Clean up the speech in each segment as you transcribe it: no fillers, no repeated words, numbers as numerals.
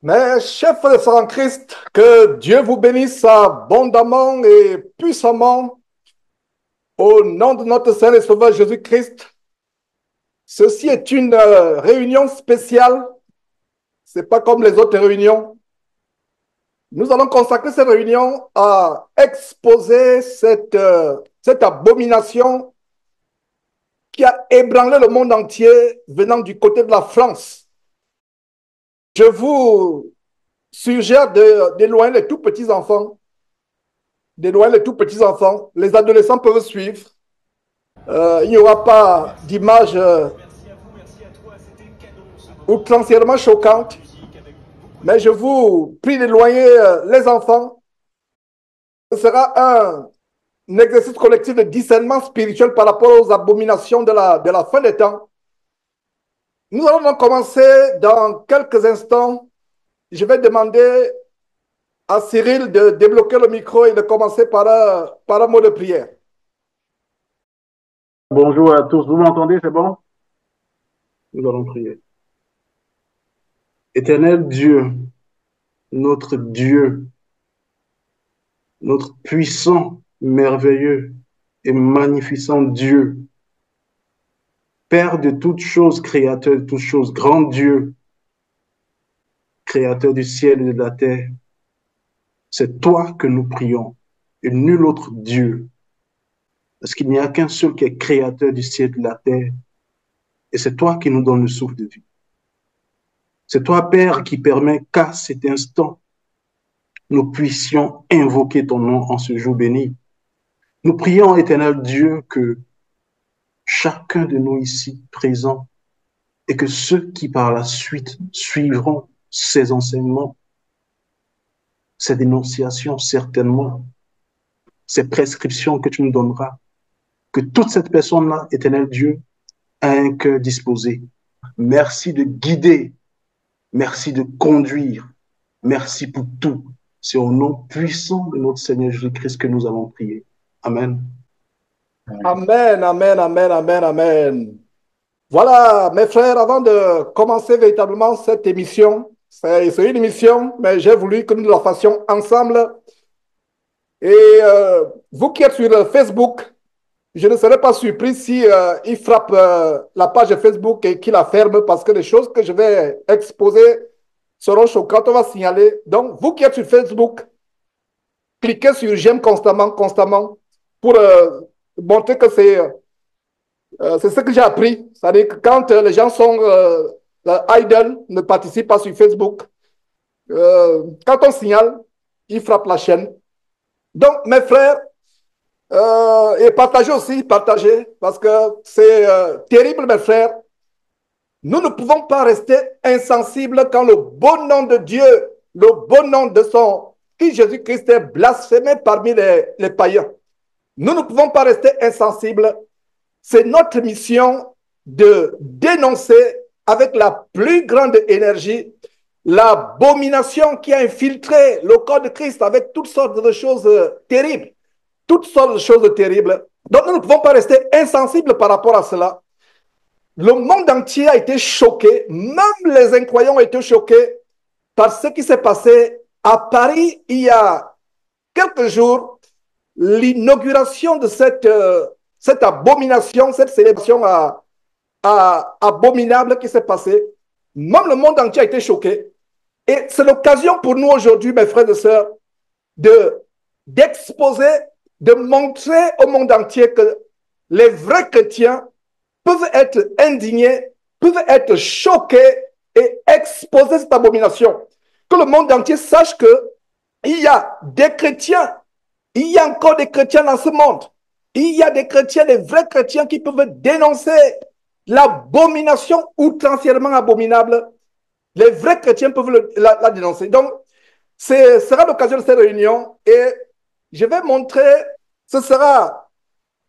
Mes chers frères et sœurs en Christ, que Dieu vous bénisse abondamment et puissamment au nom de notre Seigneur et Sauveur Jésus-Christ. Ceci est une réunion spéciale. Ce n'est pas comme les autres réunions. Nous allons consacrer cette réunion à exposer cette abomination qui a ébranlé le monde entier venant du côté de la France. Je vous suggère d'éloigner les tout petits enfants. D'éloigner les tout petits enfants. Les adolescents peuvent suivre. Il n'y aura pas d'images outrancièrement choquantes. Mais je vous prie d'éloigner les enfants. Ce sera un exercice collectif de discernement spirituel par rapport aux abominations de la fin des temps. Nous allons donc commencer dans quelques instants. Je vais demander à Cyril de débloquer le micro et de commencer par un mot de prière. Bonjour à tous, vous m'entendez, c'est bon? Nous allons prier. Éternel Dieu, notre puissant, merveilleux et magnificent Dieu, Père de toutes choses, créateur de toutes choses, grand Dieu, créateur du ciel et de la terre, c'est toi que nous prions et nul autre Dieu. Parce qu'il n'y a qu'un seul qui est créateur du ciel et de la terre. Et c'est toi qui nous donnes le souffle de vie. C'est toi, Père, qui permet qu'à cet instant, nous puissions invoquer ton nom en ce jour béni. Nous prions, éternel Dieu, que chacun de nous ici présents et que ceux qui par la suite suivront ces enseignements, ces dénonciations certainement, ces prescriptions que tu nous donneras, que toute cette personne-là, éternel Dieu, a un cœur disposé. Merci de guider, merci de conduire, merci pour tout. C'est au nom puissant de notre Seigneur Jésus-Christ que nous allons prier. Amen. Amen, amen, amen, amen, amen. Voilà, mes frères, avant de commencer véritablement cette émission, c'est une émission, mais j'ai voulu que nous la fassions ensemble. Et vous qui êtes sur Facebook, je ne serais pas surpris si il frappe la page Facebook et qu'il la ferme parce que les choses que je vais exposer seront choquantes, on va signaler. Donc, vous qui êtes sur Facebook, cliquez sur j'aime constamment pour montrer que c'est ce que j'ai appris. C'est-à-dire que quand les gens sont idle, ne participent pas sur Facebook, quand on signale, ils frappent la chaîne. Donc, mes frères, et partagez aussi, partagez, parce que c'est terrible, mes frères. Nous ne pouvons pas rester insensibles quand le beau nom de Dieu, le beau nom de son Fils Jésus-Christ est blasphémé parmi les païens. Nous ne pouvons pas rester insensibles. C'est notre mission de dénoncer avec la plus grande énergie l'abomination qui a infiltré le corps de Christ avec toutes sortes de choses terribles. Toutes sortes de choses terribles. Donc nous ne pouvons pas rester insensibles par rapport à cela. Le monde entier a été choqué, même les incroyants ont été choqués par ce qui s'est passé à Paris il y a quelques jours, l'inauguration de cette abomination, cette célébration abominable qui s'est passée. Même le monde entier a été choqué. Et c'est l'occasion pour nous aujourd'hui, mes frères et sœurs, d'exposer, de montrer au monde entier que les vrais chrétiens peuvent être indignés, peuvent être choqués et exposer cette abomination. Que le monde entier sache qu'il y a des chrétiens, Il y a encore des chrétiens dans ce monde. Il y a des chrétiens, des vrais chrétiens qui peuvent dénoncer l'abomination outrancièrement abominable. Les vrais chrétiens peuvent la dénoncer. Donc, ce sera l'occasion de cette réunion et je vais montrer, ce sera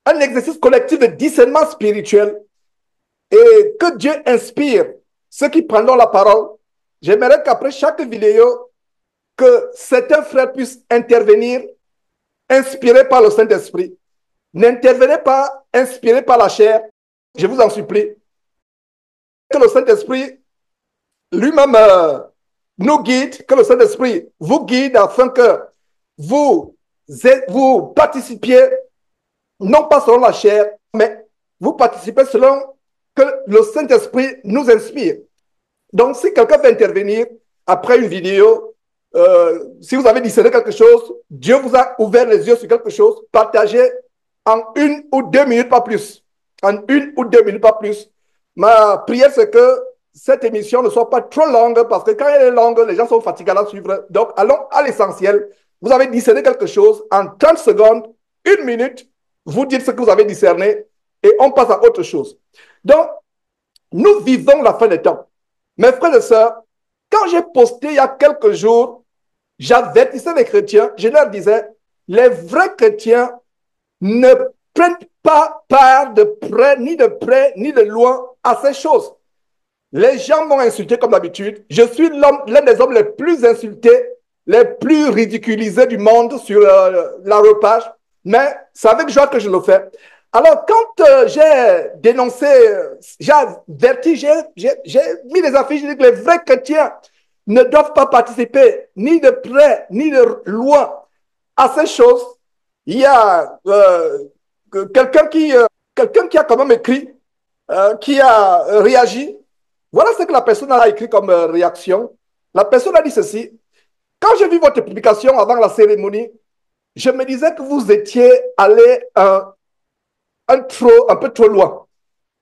un exercice collectif de discernement spirituel et que Dieu inspire ceux qui prendront la parole. J'aimerais qu'après chaque vidéo, que certains frères puissent intervenir inspirés par le Saint-Esprit. N'intervenez pas inspirés par la chair, je vous en supplie. Que le Saint-Esprit lui-même nous guide, que le Saint-Esprit vous guide afin que vous participiez, non pas selon la chair, mais vous participez selon que le Saint-Esprit nous inspire. Donc, si quelqu'un veut intervenir après une vidéo, si vous avez discerné quelque chose, Dieu vous a ouvert les yeux sur quelque chose, partagez en 1 ou 2 minutes, pas plus. En 1 ou 2 minutes, pas plus. Ma prière, c'est que cette émission ne soit pas trop longue, parce que quand elle est longue, les gens sont fatigués à la suivre. Donc, allons à l'essentiel. Vous avez discerné quelque chose, en 30 secondes, 1 minute, vous dites ce que vous avez discerné, et on passe à autre chose. Donc, nous vivons la fin des temps. Mes frères et sœurs, quand j'ai posté il y a quelques jours, j'avertissais les chrétiens, je leur disais, les vrais chrétiens ne prennent pas part de près, ni de loin à ces choses. Les gens m'ont insulté comme d'habitude. Je suis l'un des hommes les plus insultés, les plus ridiculisés du monde sur la repage, mais c'est avec joie que je le fais. Alors, quand j'ai dénoncé, j'ai averti, j'ai mis des affiches, j'ai dit que les vrais chrétiens ne doivent pas participer ni de près, ni de loin à ces choses. Il y a quelqu'un qui a quand même écrit, qui a réagi. Voilà ce que la personne a écrit comme réaction. La personne a dit ceci. Quand j'ai vu votre publication avant la cérémonie, je me disais que vous étiez allé un peu trop loin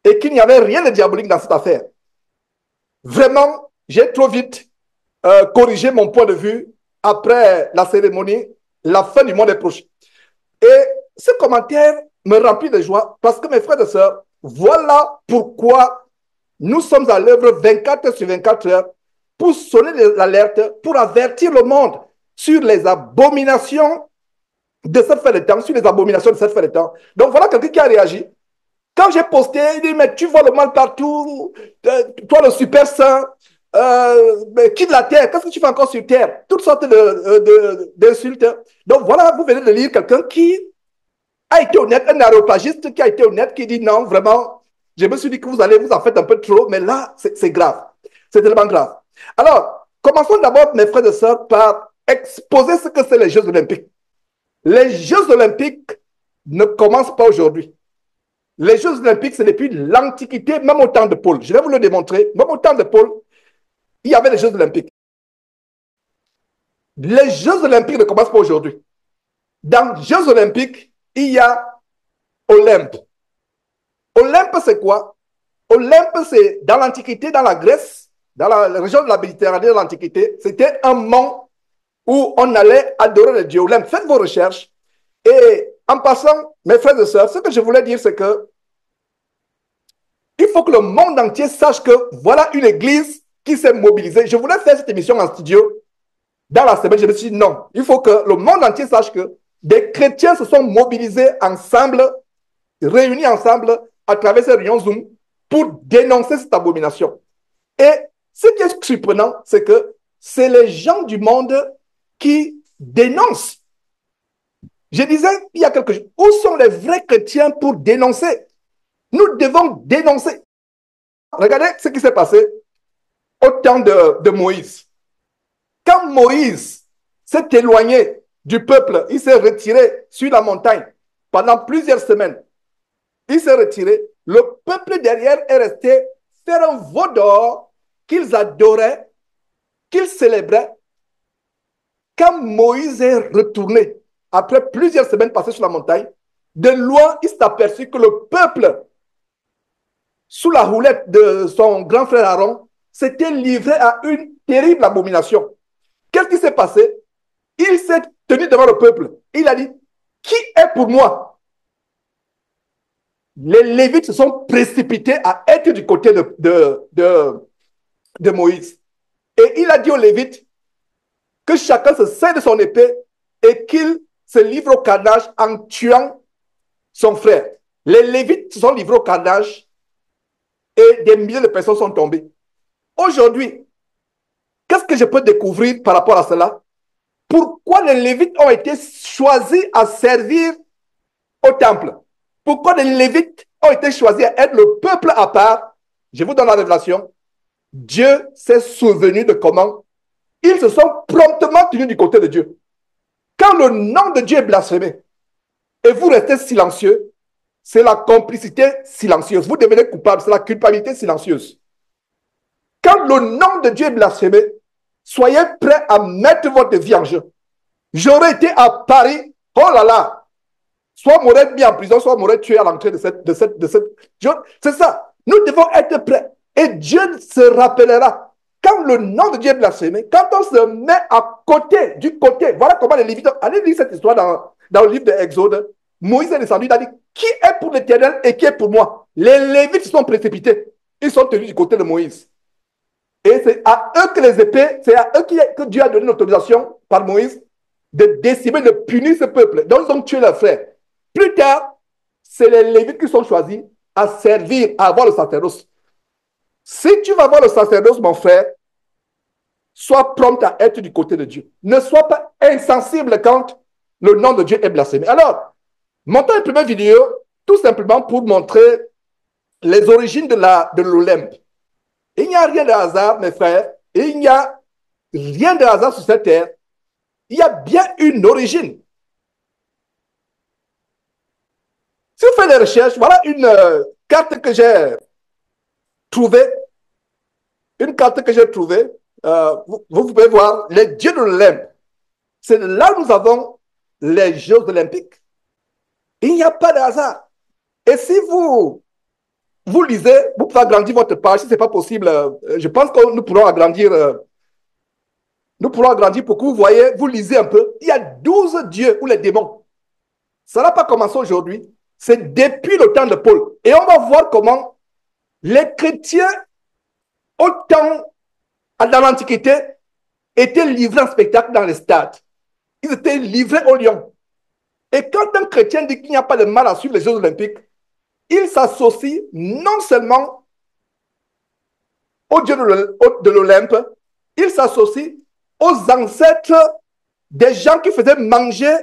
et qu'il n'y avait rien de diabolique dans cette affaire. Vraiment, j'ai trop vite corrigé mon point de vue après la cérémonie, la fin du mois des prochains. Et ce commentaire me remplit de joie parce que mes frères et sœurs, voilà pourquoi nous sommes à l'œuvre 24 heures sur 24 heures pour sonner l'alerte, pour avertir le monde sur les abominations de cette fin de temps, sur les abominations de cette fin de temps. Donc voilà quelqu'un qui a réagi. Quand j'ai posté, il dit, mais tu vois le mal partout, toi le super saint, quitte la terre, qu'est-ce que tu fais encore sur terre? Toutes sortes d'insultes. Donc voilà, vous venez de lire quelqu'un qui a été honnête, un aéropagiste qui a été honnête, qui dit non, vraiment, je me suis dit que vous allez vous en faire un peu trop, mais là, c'est grave. C'est tellement grave. Alors, commençons d'abord, mes frères et sœurs, par exposer ce que c'est les Jeux Olympiques. Les Jeux Olympiques ne commencent pas aujourd'hui. Les Jeux Olympiques, c'est depuis l'Antiquité, même au temps de Paul. Je vais vous le démontrer. Même au temps de Paul, il y avait les Jeux Olympiques. Les Jeux Olympiques ne commencent pas aujourd'hui. Dans les Jeux Olympiques, il y a Olympe. Olympe, c'est quoi? Olympe, c'est dans l'Antiquité, dans la Grèce, dans la région de la Méditerranée de l'Antiquité, c'était un mont où on allait adorer le dieu Olympe. Faites vos recherches. Et en passant, mes frères et sœurs, ce que je voulais dire, c'est que il faut que le monde entier sache que voilà une église qui s'est mobilisée. Je voulais faire cette émission en studio dans la semaine. Je me suis dit non, il faut que le monde entier sache que des chrétiens se sont mobilisés ensemble, réunis ensemble à travers ces réunions Zoom pour dénoncer cette abomination. Et ce qui est surprenant, c'est que c'est les gens du monde qui dénoncent. Je disais il y a quelques jours, où sont les vrais chrétiens pour dénoncer? Nous devons dénoncer. Regardez ce qui s'est passé au temps de Moïse. Quand Moïse s'est éloigné du peuple, il s'est retiré sur la montagne pendant plusieurs semaines. Il s'est retiré. Le peuple derrière est resté faire un veau d'or qu'ils adoraient, qu'ils célébraient. Quand Moïse est retourné, après plusieurs semaines passées sur la montagne, de loin, il s'est aperçu que le peuple, sous la houlette de son grand frère Aaron, s'était livré à une terrible abomination. Qu'est-ce qui s'est passé? Il s'est tenu devant le peuple. Il a dit, qui est pour moi? Les Lévites se sont précipités à être du côté de Moïse. Et il a dit aux Lévites que chacun se sert de son épée et qu'il se livre au carnage en tuant son frère. Les Lévites se sont livrés au carnage et des milliers de personnes sont tombées. Aujourd'hui, qu'est-ce que je peux découvrir par rapport à cela? Pourquoi les Lévites ont été choisis à servir au temple? Pourquoi les Lévites ont été choisis à être le peuple à part? Je vous donne la révélation. Dieu s'est souvenu de comment ils se sont promptement tenus du côté de Dieu. Quand le nom de Dieu est blasphémé et vous restez silencieux, c'est la complicité silencieuse. Vous devenez coupable, c'est la culpabilité silencieuse. Quand le nom de Dieu est blasphémé, soyez prêts à mettre votre vie en jeu. J'aurais été à Paris, oh là là, soit m'aurait mis en prison, soit m'aurait tué à l'entrée de cette. C'est ça. Nous devons être prêts. Et Dieu se rappellera. Quand le nom de Dieu est blasphémé, quand on se met à côté, du côté, voilà comment les Lévites. Allez lire cette histoire dans le livre de Exode. Moïse est descendu, il a dit qui est pour l'Éternel et qui est pour moi? Les Lévites se sont précipités. Ils sont tenus du côté de Moïse. Et c'est à eux que les épées, c'est à eux que Dieu a donné l'autorisation par Moïse de décimer, de punir ce peuple. Donc ils ont tué leurs frères. Plus tard, c'est les Lévites qui sont choisis à servir, à avoir le sacerdoce. Si tu vas avoir le sacerdoce, mon frère, sois prompt à être du côté de Dieu. Ne sois pas insensible quand le nom de Dieu est blasphémé. Alors, montons une première vidéo, tout simplement pour montrer les origines de l'Olympe. Il n'y a rien de hasard, mes frères. Il n'y a rien de hasard sur cette terre. Il y a bien une origine. Si vous faites des recherches, voilà une carte que j'ai trouvée. Une carte que j'ai trouvée. Vous pouvez voir les dieux de l'Olympe. C'est là où nous avons les Jeux olympiques. Il n'y a pas de hasard. Et si vous lisez, vous pouvez agrandir votre page. Si ce n'est pas possible, je pense que nous pourrons agrandir. Nous pourrons agrandir pour que vous voyez, vous lisez un peu. Il y a 12 dieux ou les démons. Ça n'a pas commencé aujourd'hui. C'est depuis le temps de Paul. Et on va voir comment les chrétiens, au temps, dans l'Antiquité, étaient livrés en spectacle dans les stades. Ils étaient livrés aux lions. Et quand un chrétien dit qu'il n'y a pas de mal à suivre les Jeux olympiques, il s'associe non seulement aux dieux de l'Olympe, il s'associe aux ancêtres des gens qui faisaient manger,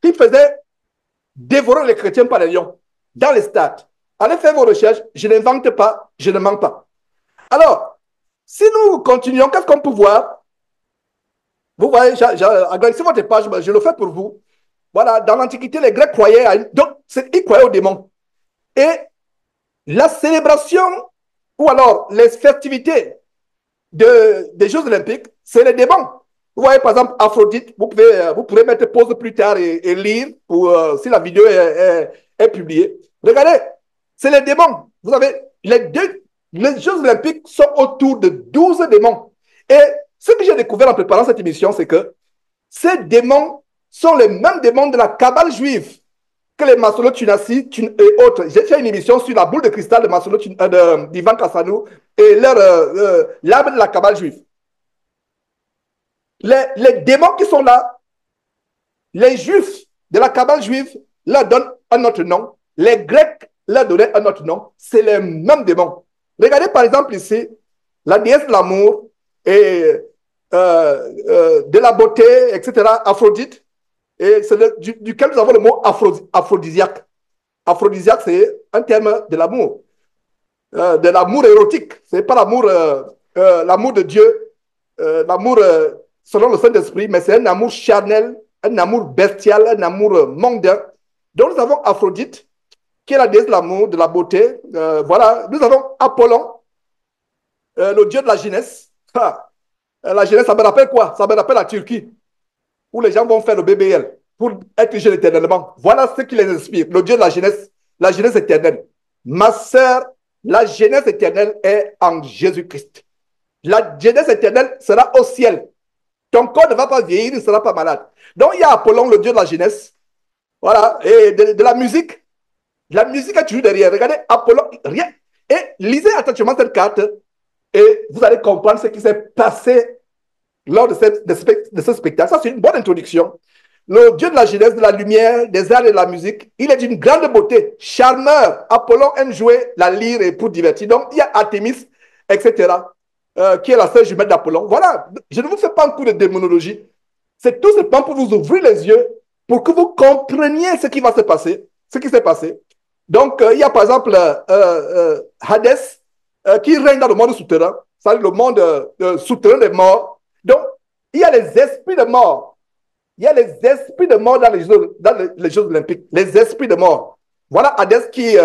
qui faisaient dévorer les chrétiens par les lions dans les stades. Allez faire vos recherches, je n'invente pas, je ne mens pas. Alors, si nous continuons, qu'est-ce qu'on peut voir? Vous voyez, agrandissez votre page, je le fais pour vous. Voilà, dans l'Antiquité, les Grecs croyaient à donc, ils croyaient aux démons. Et la célébration, ou alors les festivités des Jeux olympiques, c'est les démons. Vous voyez, par exemple, Aphrodite, vous pourrez mettre pause plus tard et lire si la vidéo est publiée. Regardez, c'est les démons. Vous avez les Jeux olympiques sont autour de 12 démons. Et ce que j'ai découvert en préparant cette émission, c'est que ces démons sont les mêmes démons de la Kabbale juive que les Maslow Tunasi et autres. J'ai fait une émission sur la boule de cristal de Maslow d'Ivan Kassanou et l'arbre de la Kabbale juive. Les démons qui sont là, les juifs de la Kabbale juive leur donnent un autre nom. Les Grecs leur donnaient un autre nom. C'est les mêmes démons. Regardez par exemple ici, la déesse de l'amour et de la beauté, etc., Aphrodite, et c'est duquel nous avons le mot aphrodisiaque. Aphrodisiaque, c'est un terme de l'amour érotique. Ce n'est pas l'amour de Dieu, l'amour selon le Saint-Esprit, mais c'est un amour charnel, un amour bestial, un amour mondain. Donc nous avons Aphrodite, qui est la déesse de l'amour, de la beauté. Voilà, nous avons Apollon, le dieu de la jeunesse. La jeunesse, ça me rappelle quoi? Ça me rappelle la Turquie, où les gens vont faire le BBL pour être jeunes éternellement. Voilà ce qui les inspire, le Dieu de la jeunesse éternelle. Ma sœur, la jeunesse éternelle est en Jésus-Christ. La jeunesse éternelle sera au ciel. Ton corps ne va pas vieillir, il ne sera pas malade. Donc il y a Apollon, le Dieu de la jeunesse. Voilà, et de la musique. La musique est toujours derrière. Regardez, Apollon, rien. Et lisez attentivement cette carte et vous allez comprendre ce qui s'est passé lors de ce spectacle. Ça, c'est une bonne introduction. Le Dieu de la jeunesse, de la lumière, des arts et de la musique, il est d'une grande beauté, charmeur. Apollon aime jouer la lyre et pour divertir. Donc, il y a Artémis, etc., qui est la sœur jumelle d'Apollon. Voilà, je ne vous fais pas un coup de démonologie. C'est tout simplement pour vous ouvrir les yeux, pour que vous compreniez ce qui va se passer, ce qui s'est passé. Donc, il y a par exemple Hadès, qui règne dans le monde souterrain, c'est-à-dire le monde souterrain des morts. Donc, il y a les esprits de mort. Il y a les esprits de mort dans les Jeux olympiques. Les esprits de mort. Voilà Hadès qui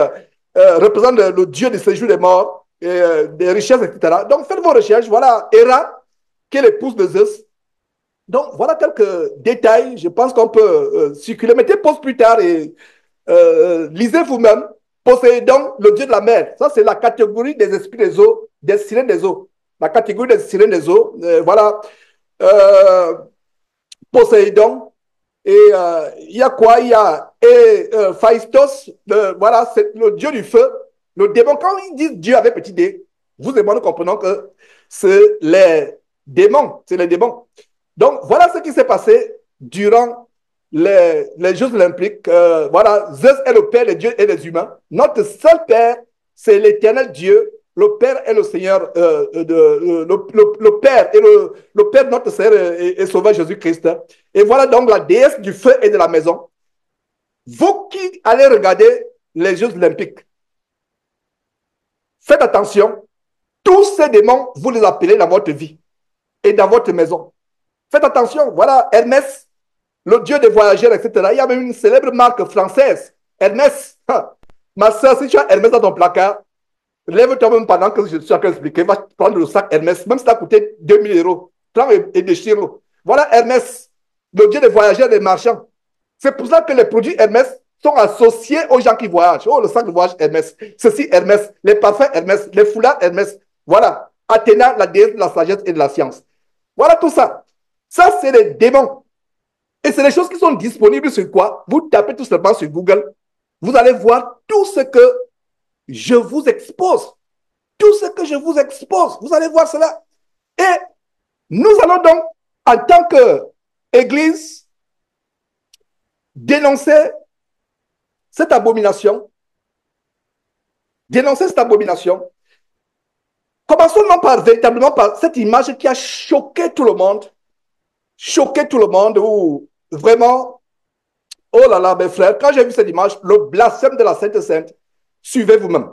représente le dieu du séjour des morts, des richesses, etc. Donc, faites vos recherches. Voilà Héra, qui est l'épouse de Zeus. Donc, voilà quelques détails. Je pense qu'on peut circuler. Mettez pause plus tard et lisez vous-même. Poséidon, le dieu de la mer. Ça, c'est la catégorie des esprits des eaux, des sirènes des eaux. La catégorie des sirènes des eaux. Voilà. Poséidon. Et il y a quoi? Il y a Phaistos, voilà, c'est le dieu du feu. Le démon, quand ils disent Dieu avec petit d, vous et moi nous comprenons que c'est les démons. C'est les démons. Donc, voilà ce qui s'est passé durant les Jeux olympiques. Voilà, Zeus est le père des dieux et des humains. Notre seul père, c'est l'éternel Dieu. Le Père est le Seigneur, le Père est le Père de notre Seigneur et Sauveur Jésus-Christ. Et voilà donc la déesse du feu et de la maison. Vous qui allez regarder les Jeux olympiques, faites attention. Tous ces démons, vous les appelez dans votre vie et dans votre maison. Faites attention. Voilà Hermès, le dieu des voyageurs, etc. Il y a même une célèbre marque française, Hermès. Ma soeur, si tu as Hermès dans ton placard, lève-toi même pendant que je suis en train d'expliquer. Va prendre le sac Hermès, même si ça a coûté 2000 euros. Prends et déchire-le. Voilà Hermès, le dieu des voyageurs et des marchands. C'est pour ça que les produits Hermès sont associés aux gens qui voyagent. Oh, le sac de voyage Hermès. Ceci Hermès. Les parfums Hermès. Les foulards Hermès. Voilà. Athéna, la déesse de la sagesse et de la science. Voilà tout ça. Ça, c'est les démons. Et c'est des choses qui sont disponibles sur quoi? Vous tapez tout simplement sur Google. Vous allez voir tout ce que je vous expose. Tout ce que je vous expose. Vous allez voir cela. Et nous allons donc, en tant qu'Église, dénoncer cette abomination. Dénoncer cette abomination. Commençons non par véritablement par cette image qui a choqué tout le monde. Choqué tout le monde, où vraiment, oh là là, mes frères, quand j'ai vu cette image, le blasphème de la Sainte Sainte, suivez vous-même.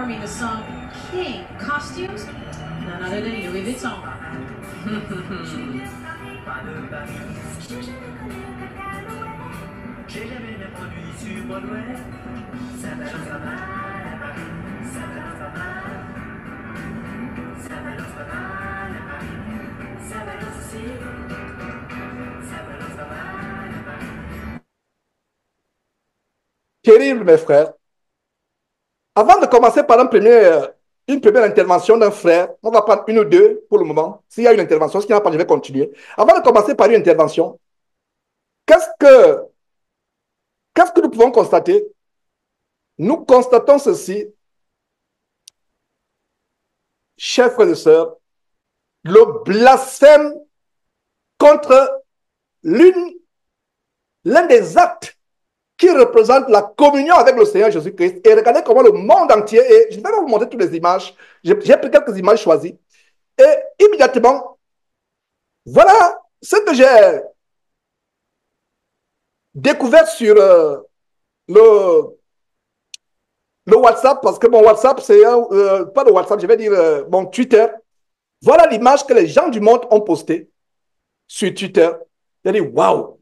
Terrible, mes frères. Avant de commencer par une première intervention d'un frère, on va prendre une ou deux pour le moment. S'il y a une intervention, s'il n'y en a pas, je vais continuer. Avant de commencer par une intervention, qu'est-ce que nous pouvons constater? Nous constatons ceci, chers frères et sœurs, le blasphème contre l'un des actes qui représente la communion avec le Seigneur Jésus-Christ. Et regardez comment le monde entier, et je vais vous montrer toutes les images, j'ai pris quelques images choisies, et immédiatement, voilà ce que j'ai découvert sur le WhatsApp, parce que mon WhatsApp, c'est pas le WhatsApp, je vais dire mon Twitter. Voilà l'image que les gens du monde ont postée sur Twitter. J'ai dit, waouh!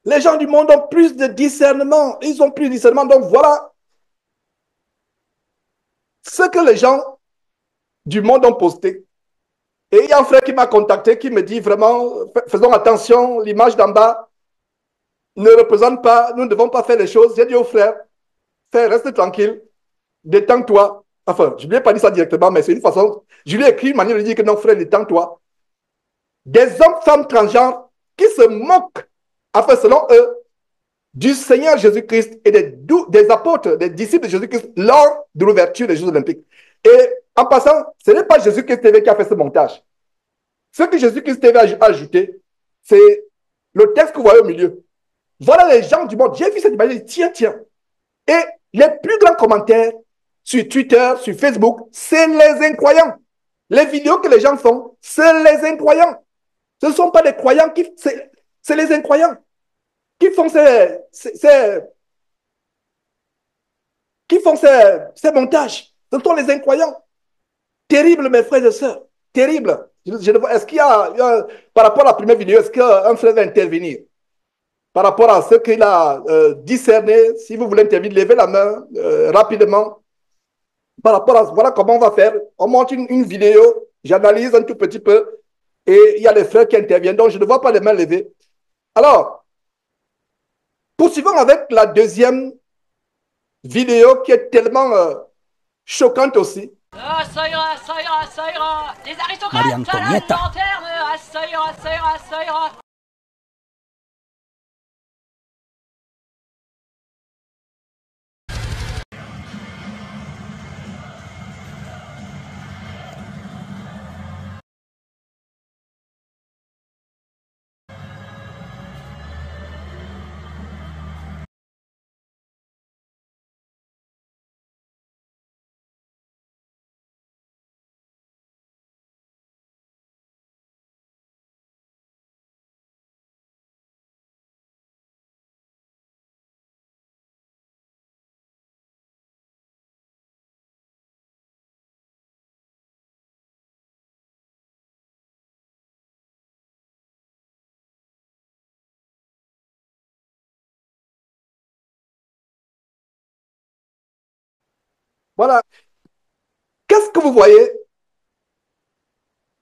Les gens du monde ont plus de discernement. Ils ont plus de discernement. Donc voilà ce que les gens du monde ont posté. Et il y a un frère qui m'a contacté qui me dit vraiment, faisons attention, l'image d'en bas ne représente pas, nous ne devons pas faire les choses. J'ai dit au frère, reste tranquille, détends-toi. Enfin, je ne lui ai pas dit ça directement, mais c'est une façon. Je lui ai écrit une manière de dire que non, frère, détends-toi. Des hommes, femmes transgenres qui se moquent, enfin, selon eux, du Seigneur Jésus-Christ et des apôtres, des disciples de Jésus-Christ lors de l'ouverture des Jeux Olympiques. Et en passant, ce n'est pas Jésus-Christ TV qui a fait ce montage. Ce que Jésus-Christ TV a ajouté, c'est le texte que vous voyez au milieu. Voilà les gens du monde. J'ai vu cette image, j'ai dit, tiens, tiens. Et les plus grands commentaires sur Twitter, sur Facebook, c'est les incroyants. Les vidéos que les gens font, c'est les incroyants. Ce ne sont pas des croyants, c'est les incroyants qui font ces montages. Ce sont les incroyants. Terrible, mes frères et sœurs. Terrible. Est-ce qu'il y a, par rapport à la première vidéo, est-ce qu'un frère va intervenir? Par rapport à ce qu'il a discerné, si vous voulez intervenir, levez la main rapidement. Par rapport à voilà comment on va faire. On monte une vidéo, j'analyse un tout petit peu et il y a les frères qui interviennent. Donc, je ne vois pas les mains levées. Alors, poursuivons avec la deuxième vidéo qui est tellement choquante aussi. Ça ira, ça ira, ça ira. Les aristocrates, Marie Antonietta. la lanterne. Ça ira, ça ira, ça ira. Voilà. Qu'est-ce que vous voyez?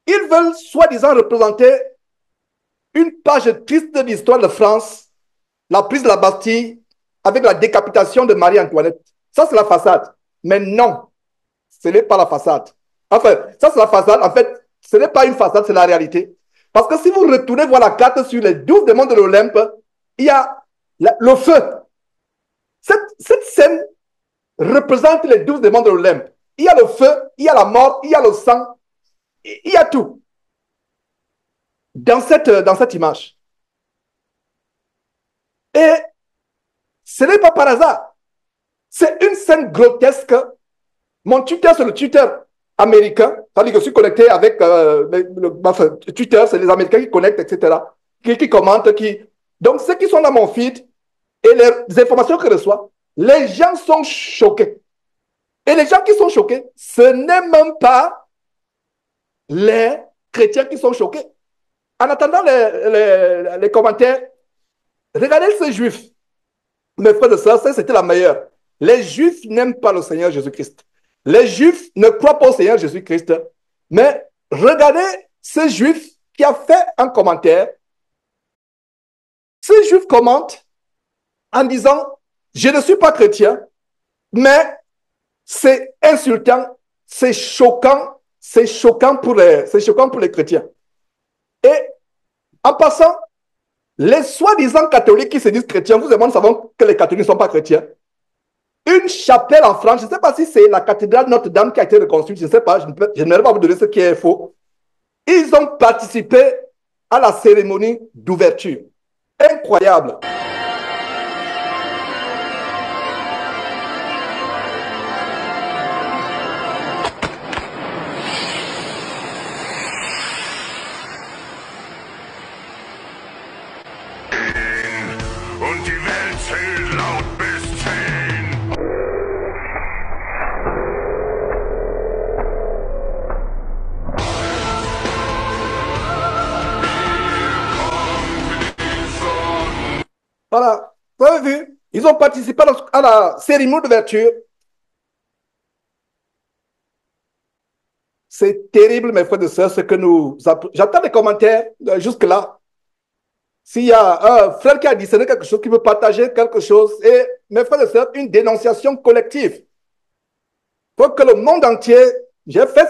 Ils veulent soi-disant représenter une page triste de l'histoire de France, la prise de la Bastille avec la décapitation de Marie-Antoinette. Ça, c'est la façade. Mais non, ce n'est pas la façade. Enfin, ça, c'est la façade. En fait, ce n'est pas une façade, c'est la réalité. Parce que si vous retournez voir la carte sur les 12 démons de l'Olympe, il y a le feu. Cette scène représente les 12 démons de l'Olympe. Il y a le feu, il y a la mort, il y a le sang, il y a tout dans cette image. Et ce n'est pas par hasard. C'est une scène grotesque. Mon tuteur, c'est le tuteur américain. C'est-à-dire que je suis connecté avec enfin, Twitter, c'est les Américains qui connectent, etc. Qui commentent, Donc, ceux qui sont dans mon feed et les informations que je reçois, les gens sont choqués. Et les gens qui sont choqués, ce n'est même pas les chrétiens qui sont choqués. En attendant les commentaires, regardez ces juifs. Mes frères et sœurs, c'était la meilleure. Les juifs n'aiment pas le Seigneur Jésus-Christ. Les juifs ne croient pas au Seigneur Jésus-Christ. Mais regardez ce juif qui a fait un commentaire. Ce juif commente en disant, je ne suis pas chrétien, mais c'est insultant, c'est choquant pour les chrétiens. Et en passant, les soi-disant catholiques qui se disent chrétiens, vous et moi, nous savons que les catholiques ne sont pas chrétiens. Une chapelle en France, je ne sais pas si c'est la cathédrale Notre-Dame qui a été reconstruite, je ne sais pas, je ne vais pas vous donner ce qui est faux. Ils ont participé à la cérémonie d'ouverture. Incroyable. Und die Welt zählt laut bis 10. Voilà, vous avez vu, ils ont participé à la cérémonie d'ouverture. C'est terrible, mes frères et sœurs, ce que nous... J'attends les commentaires jusque-là. S'il y a un frère qui a discerné quelque chose, qui veut partager quelque chose, et mes frères et sœurs, une dénonciation collective. Pour que le monde entier, j'ai fait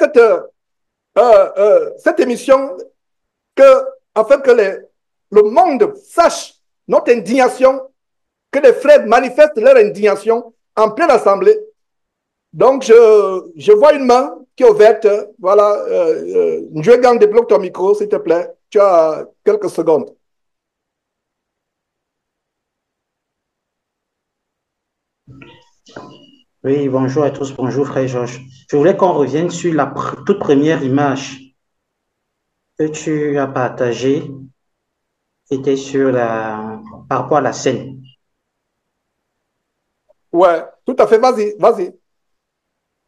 cette émission afin que le monde sache notre indignation que les frères manifestent leur indignation en pleine assemblée. Donc, je vois une main qui est ouverte. Voilà. Njouegang, débloque ton micro, s'il te plaît. Tu as quelques secondes. Oui, bonjour à tous, bonjour frère Georges. Je voulais qu'on revienne sur la toute première image que tu as partagée, était sur par rapport à la scène. Ouais, tout à fait, vas-y, vas-y.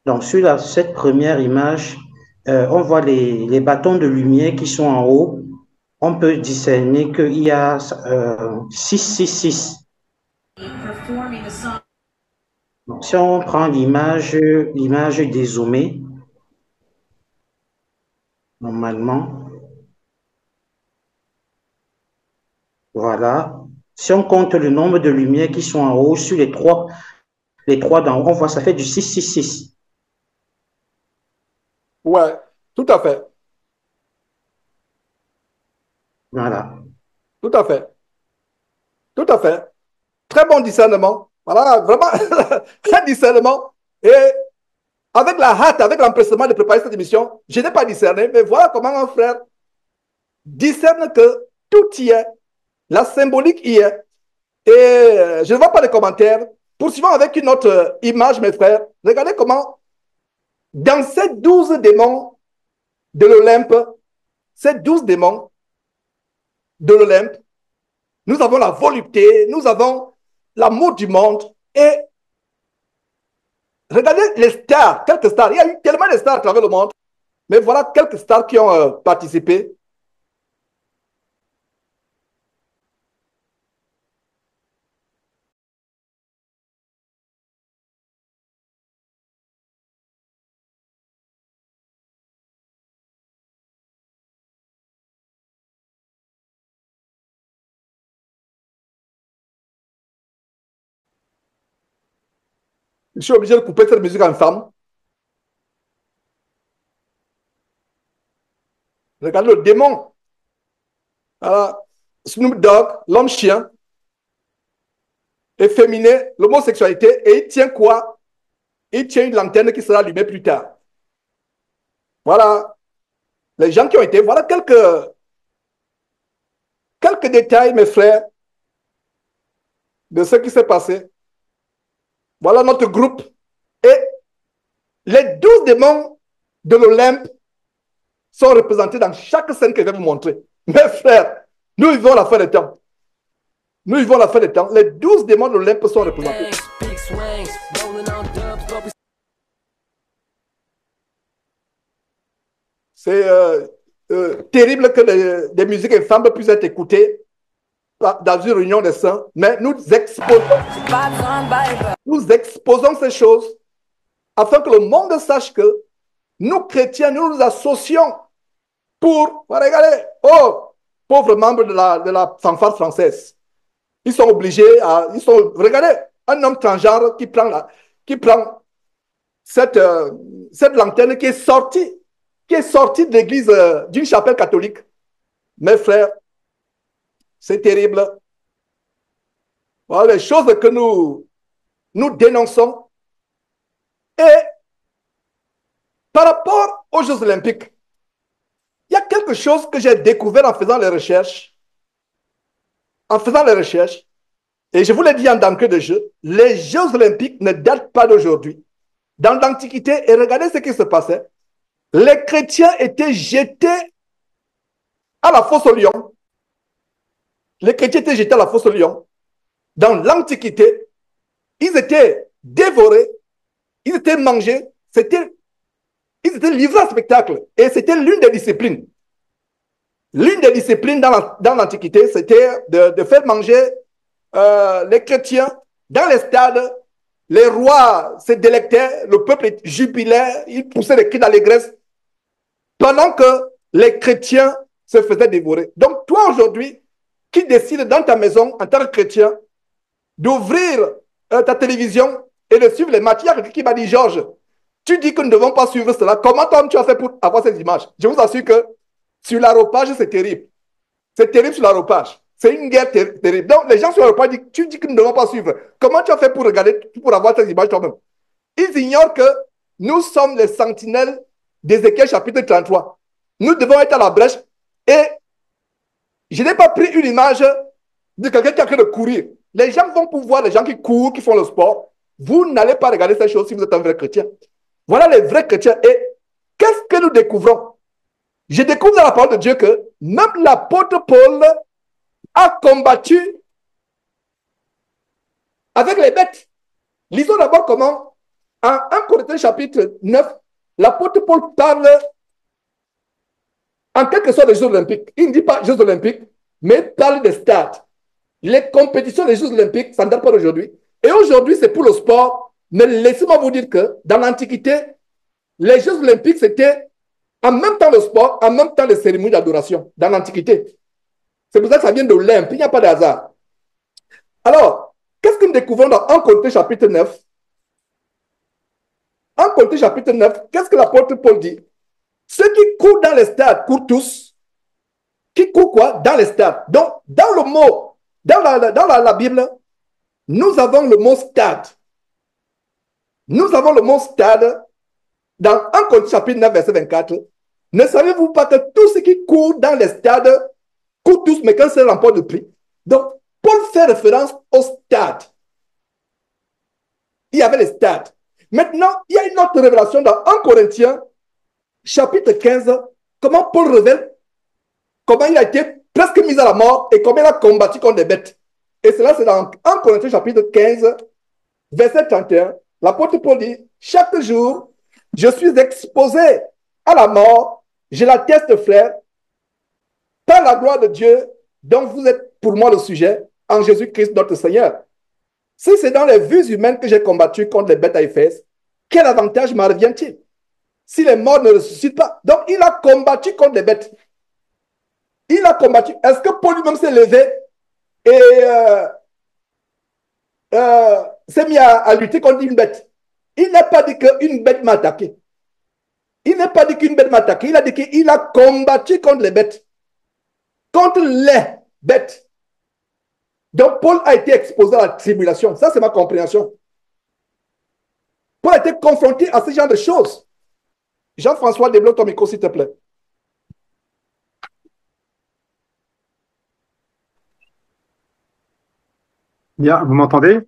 Donc sur cette première image, on voit les bâtons de lumière qui sont en haut. On peut discerner qu'il y a 666. Donc, si on prend l'image dézoomée, normalement, voilà. Si on compte le nombre de lumières qui sont en haut sur les trois d'en haut, on voit ça fait du 666. Ouais, tout à fait. Voilà. Tout à fait. Tout à fait. Très bon discernement. Voilà, vraiment, très discernement. Et avec la hâte, avec l'empressement de préparer cette émission, je n'ai pas discerné, mais voilà comment un frère discerne que tout y est, la symbolique y est. Et je ne vois pas de commentaires. Poursuivons avec une autre image, mes frères. Regardez comment, dans ces 12 démons de l'Olympe, ces 12 démons de l'Olympe, nous avons la volupté, nous avons l'amour du monde. Et regardez les stars, quelques stars. Il y a eu tellement de stars à travers le monde. Mais voilà quelques stars qui ont participé. Je suis obligé de couper cette musique infâme. Regardez le démon. Voilà. Snoop Dogg, l'homme chien, efféminé, l'homosexualité, et il tient quoi? Il tient une lanterne qui sera allumée plus tard. Voilà. Les gens qui ont été, voilà quelques détails, mes frères, de ce qui s'est passé. Voilà notre groupe. Et les 12 démons de l'Olympe sont représentés dans chaque scène que je vais vous montrer. Mes frères, nous vivons la fin des temps. Nous vivons la fin des temps. Les 12 démons de l'Olympe sont représentés. C'est terrible que des musiques infâmes puissent être écoutées dans une réunion des saints, mais nous exposons ces choses afin que le monde sache que nous, chrétiens, nous nous associons pour, regardez, oh, pauvres membres de la fanfare française. Ils sont obligés regardez, un homme transgenre qui prend cette lanterne qui est sortie de l'église, d'une chapelle catholique. Mes frères, c'est terrible. Voilà les choses que nous dénonçons. Et par rapport aux Jeux Olympiques, il y a quelque chose que j'ai découvert en faisant les recherches. Et je vous l'ai dit en d'entrée de jeu, les Jeux Olympiques ne datent pas d'aujourd'hui. Dans l'Antiquité, et regardez ce qui se passait, les chrétiens étaient jetés à la fosse aux lions. Les chrétiens étaient jetés à la fosse aux lions. Dans l'Antiquité, ils étaient dévorés, ils étaient mangés, ils étaient livrés en spectacle. Et c'était l'une des disciplines. L'une des disciplines dans l'Antiquité, c'était de faire manger les chrétiens dans les stades. Les rois se délectaient, le peuple jubilait, ils poussaient des cris d'allégresse pendant que les chrétiens se faisaient dévorer. Donc toi aujourd'hui, qui décides dans ta maison en tant que chrétien d'ouvrir ta télévision et de suivre les matchs, il y a quelqu'un qui m'a dit, Georges, tu dis que nous ne devons pas suivre cela. Comment toi tu as fait pour avoir ces images? Je vous assure que sur l'arropage, c'est terrible. C'est terrible sur l'arropage. C'est une guerre terrible. Donc, les gens sur le point disent, tu dis qu'ils ne devons pas suivre. Comment tu as fait pour regarder, pour avoir ces images toi-même? Ils ignorent que nous sommes les sentinelles d'Ézéchiel chapitre 33. Nous devons être à la brèche. Et je n'ai pas pris une image de quelqu'un qui est en train de courir. Les gens vont pouvoir, les gens qui courent, qui font le sport. Vous n'allez pas regarder ces choses si vous êtes un vrai chrétien. Voilà les vrais chrétiens. Et qu'est-ce que nous découvrons? Je découvre dans la parole de Dieu que même l'apôtre Paul a combattu avec les bêtes. Lisons d'abord comment, en 1 Corinthiens chapitre 9, l'apôtre Paul parle en quelque sorte des Jeux olympiques. Il ne dit pas Jeux olympiques, mais il parle des stades. Les compétitions des Jeux olympiques, ça ne date pas d'aujourd'hui. Et aujourd'hui, c'est pour le sport. Mais laissez-moi vous dire que dans l'Antiquité, les Jeux olympiques, c'était en même temps le sport, en même temps les cérémonies d'adoration, dans l'Antiquité. C'est pour ça que ça vient de l'Olympe, il n'y a pas de hasard. Alors, qu'est-ce que nous découvrons dans 1 Corinthiens chapitre 9? 1 Corinthiens chapitre 9, qu'est-ce que l'apôtre Paul dit? Ceux qui courent dans les stades courent tous. Qui courent quoi? Dans les stades. Donc, dans le mot, dans la Bible, nous avons le mot stade. Nous avons le mot stade dans 1 Corinthiens chapitre 9, verset 24. Ne savez-vous pas que tous ceux qui courent dans les stades courent tous, mais qu'un seul remporte le prix? Donc, Paul fait référence au stade. Il y avait les stades. Maintenant, il y a une autre révélation dans 1 Corinthiens, chapitre 15, comment Paul révèle comment il a été presque mis à la mort et comment il a combattu contre des bêtes. Et cela, c'est dans 1 Corinthiens, chapitre 15, verset 31. L'apôtre Paul dit, chaque jour, je suis exposé à la mort, je l'atteste, frère, par la gloire de Dieu, dont vous êtes pour moi le sujet, en Jésus-Christ notre Seigneur. Si c'est dans les vues humaines que j'ai combattu contre les bêtes à Éphèse, quel avantage m'en revient-il si les morts ne ressuscitent pas? Donc, il a combattu contre les bêtes. Il a combattu. Est-ce que Paul lui-même s'est levé et s'est mis à lutter contre une bête? Il n'a pas dit qu'une bête m'a attaqué. Il n'a pas dit qu'une bête m'a attaqué. Il a dit qu'il a combattu contre les bêtes. Contre les bêtes. Donc, Paul a été exposé à la tribulation. Ça, c'est ma compréhension. Paul a été confronté à ce genre de choses. Jean-François, débloque ton micro, s'il te plaît. Bien, vous m'entendez?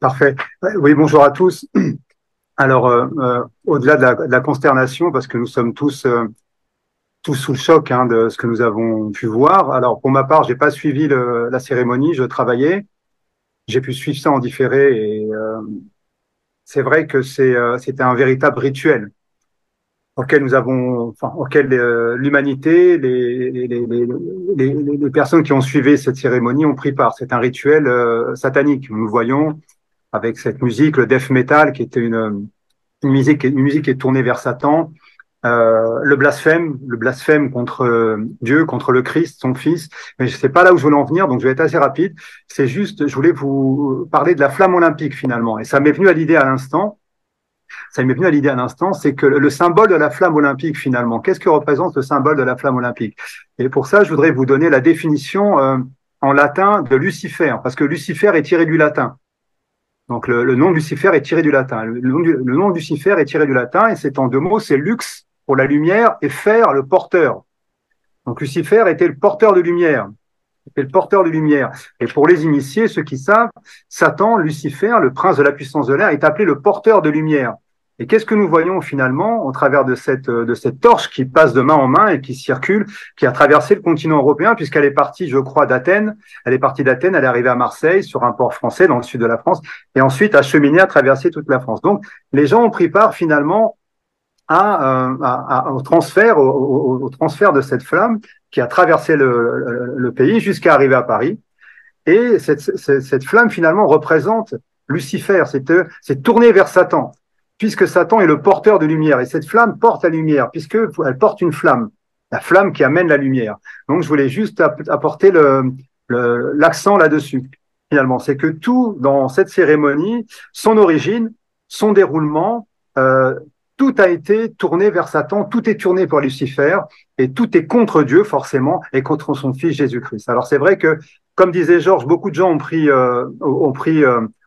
Parfait. Oui, bonjour à tous. Alors, au-delà de la consternation, parce que nous sommes tous sous le choc de ce que nous avons pu voir. Alors, pour ma part, j'ai pas suivi la cérémonie, je travaillais. J'ai pu suivre ça en différé et c'est vrai que c'était un véritable rituel auquel auquel l'humanité, les personnes qui ont suivi cette cérémonie ont pris part. C'est un rituel satanique. Nous le voyons avec cette musique, le death metal, qui était une musique qui est tournée vers Satan. Le blasphème contre Dieu, contre le Christ, son Fils. Mais je sais pas là où je voulais en venir, donc je vais être assez rapide. C'est juste, je voulais vous parler de la flamme olympique finalement. Et ça m'est venu à l'idée à l'instant. C'est que le symbole de la flamme olympique finalement, qu'est-ce que représente le symbole de la flamme olympique? Et pour ça, je voudrais vous donner la définition en latin de Lucifer, parce que Lucifer est tiré du latin. Donc le nom de Lucifer est tiré du latin. Le nom de Lucifer est tiré du latin et c'est en deux mots, c'est lux pour la lumière et fer le porteur. Donc Lucifer était le porteur de lumière. C'était le porteur de lumière. Et pour les initiés, ceux qui savent, Satan, Lucifer, le prince de la puissance de l'air, est appelé le porteur de lumière. Et qu'est-ce que nous voyons finalement au travers de cette torche qui passe de main en main et qui circule, qui a traversé le continent européen, puisqu'elle est partie, je crois, d'Athènes. Elle est arrivée à Marseille, sur un port français, dans le sud de la France, et ensuite a cheminé, à traverser toute la France. Donc, les gens ont pris part finalement au transfert de cette flamme qui a traversé le pays jusqu'à arriver à Paris. Et cette flamme finalement représente Lucifer, c'est tourné vers Satan, puisque Satan est le porteur de lumière. Et cette flamme porte la lumière, puisqu'elle porte une flamme, la flamme qui amène la lumière. Donc je voulais juste apporter l'accent là-dessus. Finalement, c'est que tout dans cette cérémonie, son origine, son déroulement, tout a été tourné vers Satan, tout est tourné pour Lucifer, et tout est contre Dieu, forcément, et contre son Fils Jésus-Christ. Alors c'est vrai que, comme disait Georges, beaucoup de gens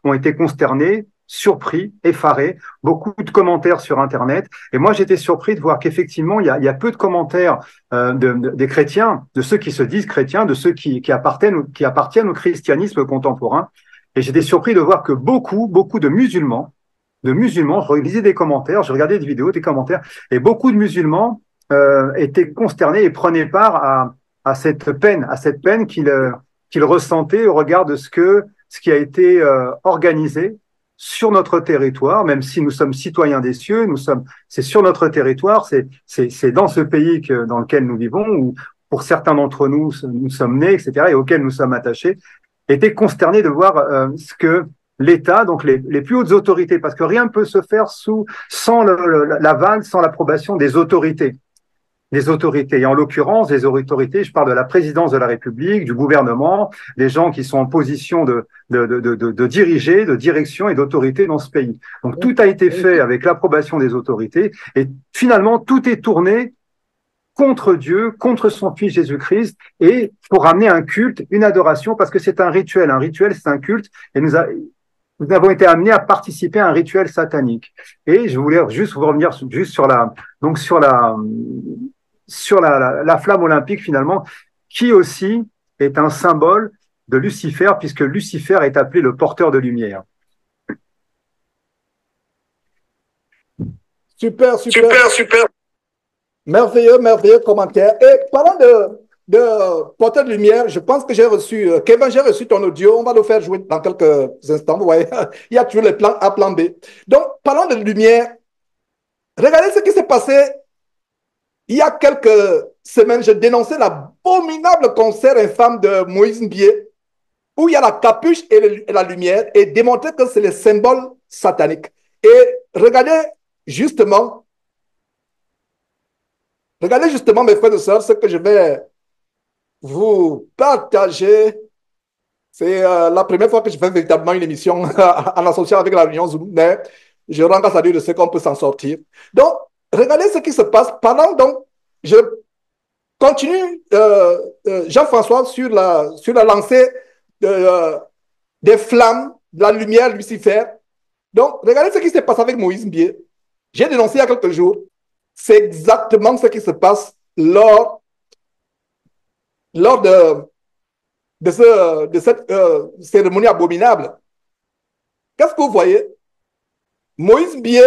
ont été consternés, surpris, effarés, beaucoup de commentaires sur Internet. Et moi, j'étais surpris de voir qu'effectivement, il y a peu de commentaires des chrétiens, de ceux qui se disent chrétiens, de ceux qui appartiennent au christianisme contemporain. Et j'étais surpris de voir que beaucoup de musulmans, je lisais des commentaires, je regardais des vidéos, des commentaires, et beaucoup de musulmans étaient consternés et prenaient part à cette peine qu'ils ressentaient au regard de ce qui a été organisé sur notre territoire, même si nous sommes citoyens des cieux, c'est sur notre territoire, c'est dans ce pays dans lequel nous vivons, où pour certains d'entre nous, nous sommes nés, etc., et auxquels nous sommes attachés, étaient consternés de voir ce que l'État, donc les plus hautes autorités, parce que rien ne peut se faire sans l'aval, sans l'approbation des autorités. Les autorités, et en l'occurrence, les autorités, je parle de la présidence de la République, du gouvernement, des gens qui sont en position de diriger, de direction et d'autorité dans ce pays. Donc tout a été fait avec l'approbation des autorités, et finalement tout est tourné contre Dieu, contre son Fils Jésus-Christ, et pour amener un culte, une adoration, parce que c'est un rituel. Un rituel, c'est un culte, et nous avons été amenés à participer à un rituel satanique. Et je voulais juste vous revenir juste sur la flamme olympique, finalement, qui aussi est un symbole de Lucifer, puisque Lucifer est appelé le porteur de lumière. Super. Merveilleux commentaire. Et parlant de porteur de lumière, je pense que Kevin, j'ai reçu ton audio. On va le faire jouer dans quelques instants. Vous voyez, il y a toujours les plans A, plan B. Donc, parlant de lumière, regardez ce qui s'est passé il y a quelques semaines. Je dénonçais l'abominable concert infâme de Moïse Mbié, où il y a la capuche et la lumière, et démontrer que c'est les symboles sataniques. Et regardez justement, mes frères et sœurs, ce que je vais vous partager. C'est la première fois que je fais véritablement une émission en association avec la Réunion Zoulou, mais je rends grâce à Dieu de ce qu'on peut s'en sortir. Donc, regardez ce qui se passe. Donc, je continue, Jean-François, sur la lancée des flammes, de la lumière, Lucifer. Donc, regardez ce qui se passe avec Moïse Mbié. J'ai dénoncé il y a quelques jours. C'est exactement ce qui se passe lors de cette cérémonie abominable. Qu'est-ce que vous voyez? Moïse Mbié,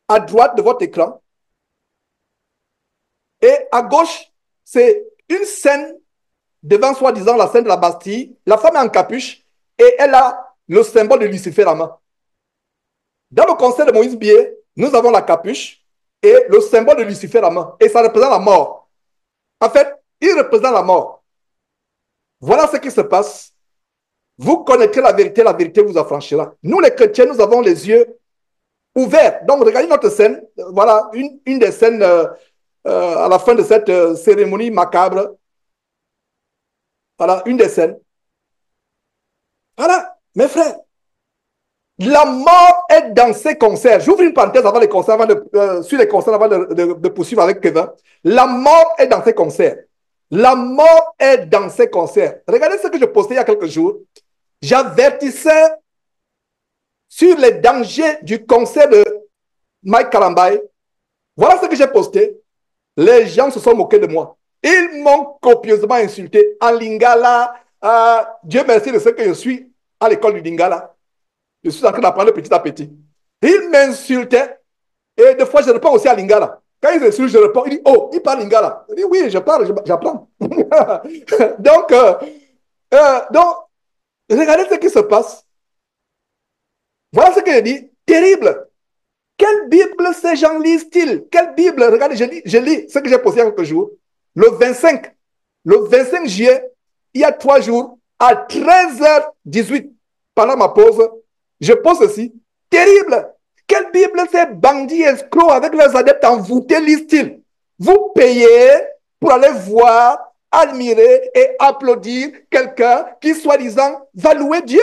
à droite de votre écran, et à gauche, c'est une scène devant soi-disant la scène de la Bastille. La femme est en capuche et elle a le symbole de Lucifer à la main. Dans le concert de Moïse Mbié, nous avons la capuche et le symbole de Lucifer à la main. Et ça représente la mort. En fait, il représente la mort. Voilà ce qui se passe. Vous connaîtrez la vérité vous affranchira. Nous, les chrétiens, nous avons les yeux ouverts. Donc, regardez notre scène. Voilà, une des scènes à la fin de cette cérémonie macabre. Voilà, une des scènes. Voilà, mes frères. La mort est dans ces concerts. J'ouvre une parenthèse avant les concerts, sur les concerts avant de poursuivre avec Kevin. La mort est dans ces concerts. La mort est dans ces concerts. Regardez ce que je postais il y a quelques jours. J'avertissais sur les dangers du concert de Mike Kalambay. Voilà ce que j'ai posté. Les gens se sont moqués de moi. Ils m'ont copieusement insulté en lingala. Dieu merci de ce que je suis à l'école du lingala. Je suis en train d'apprendre petit à petit. Ils m'insultaient. Et des fois, je réponds aussi à lingala. Quand ils insultent, je réponds. Ils disent, oh, il parle lingala. Je dis, oui, je parle, j'apprends. donc, regardez ce qui se passe. Voilà ce que je dis. Terrible. Quelle Bible ces gens lisent-ils? Quelle Bible? Regardez, je lis ce que j'ai posté il y a quelques jours. Le 25 juillet, il y a 3 jours, à 13h18, pendant ma pause, je pose ceci. Terrible. Quelle Bible ces bandits escrocs avec leurs adeptes envoûtés lisent-ils? Vous payez pour aller voir, admirer et applaudir quelqu'un qui, soi-disant, va louer Dieu.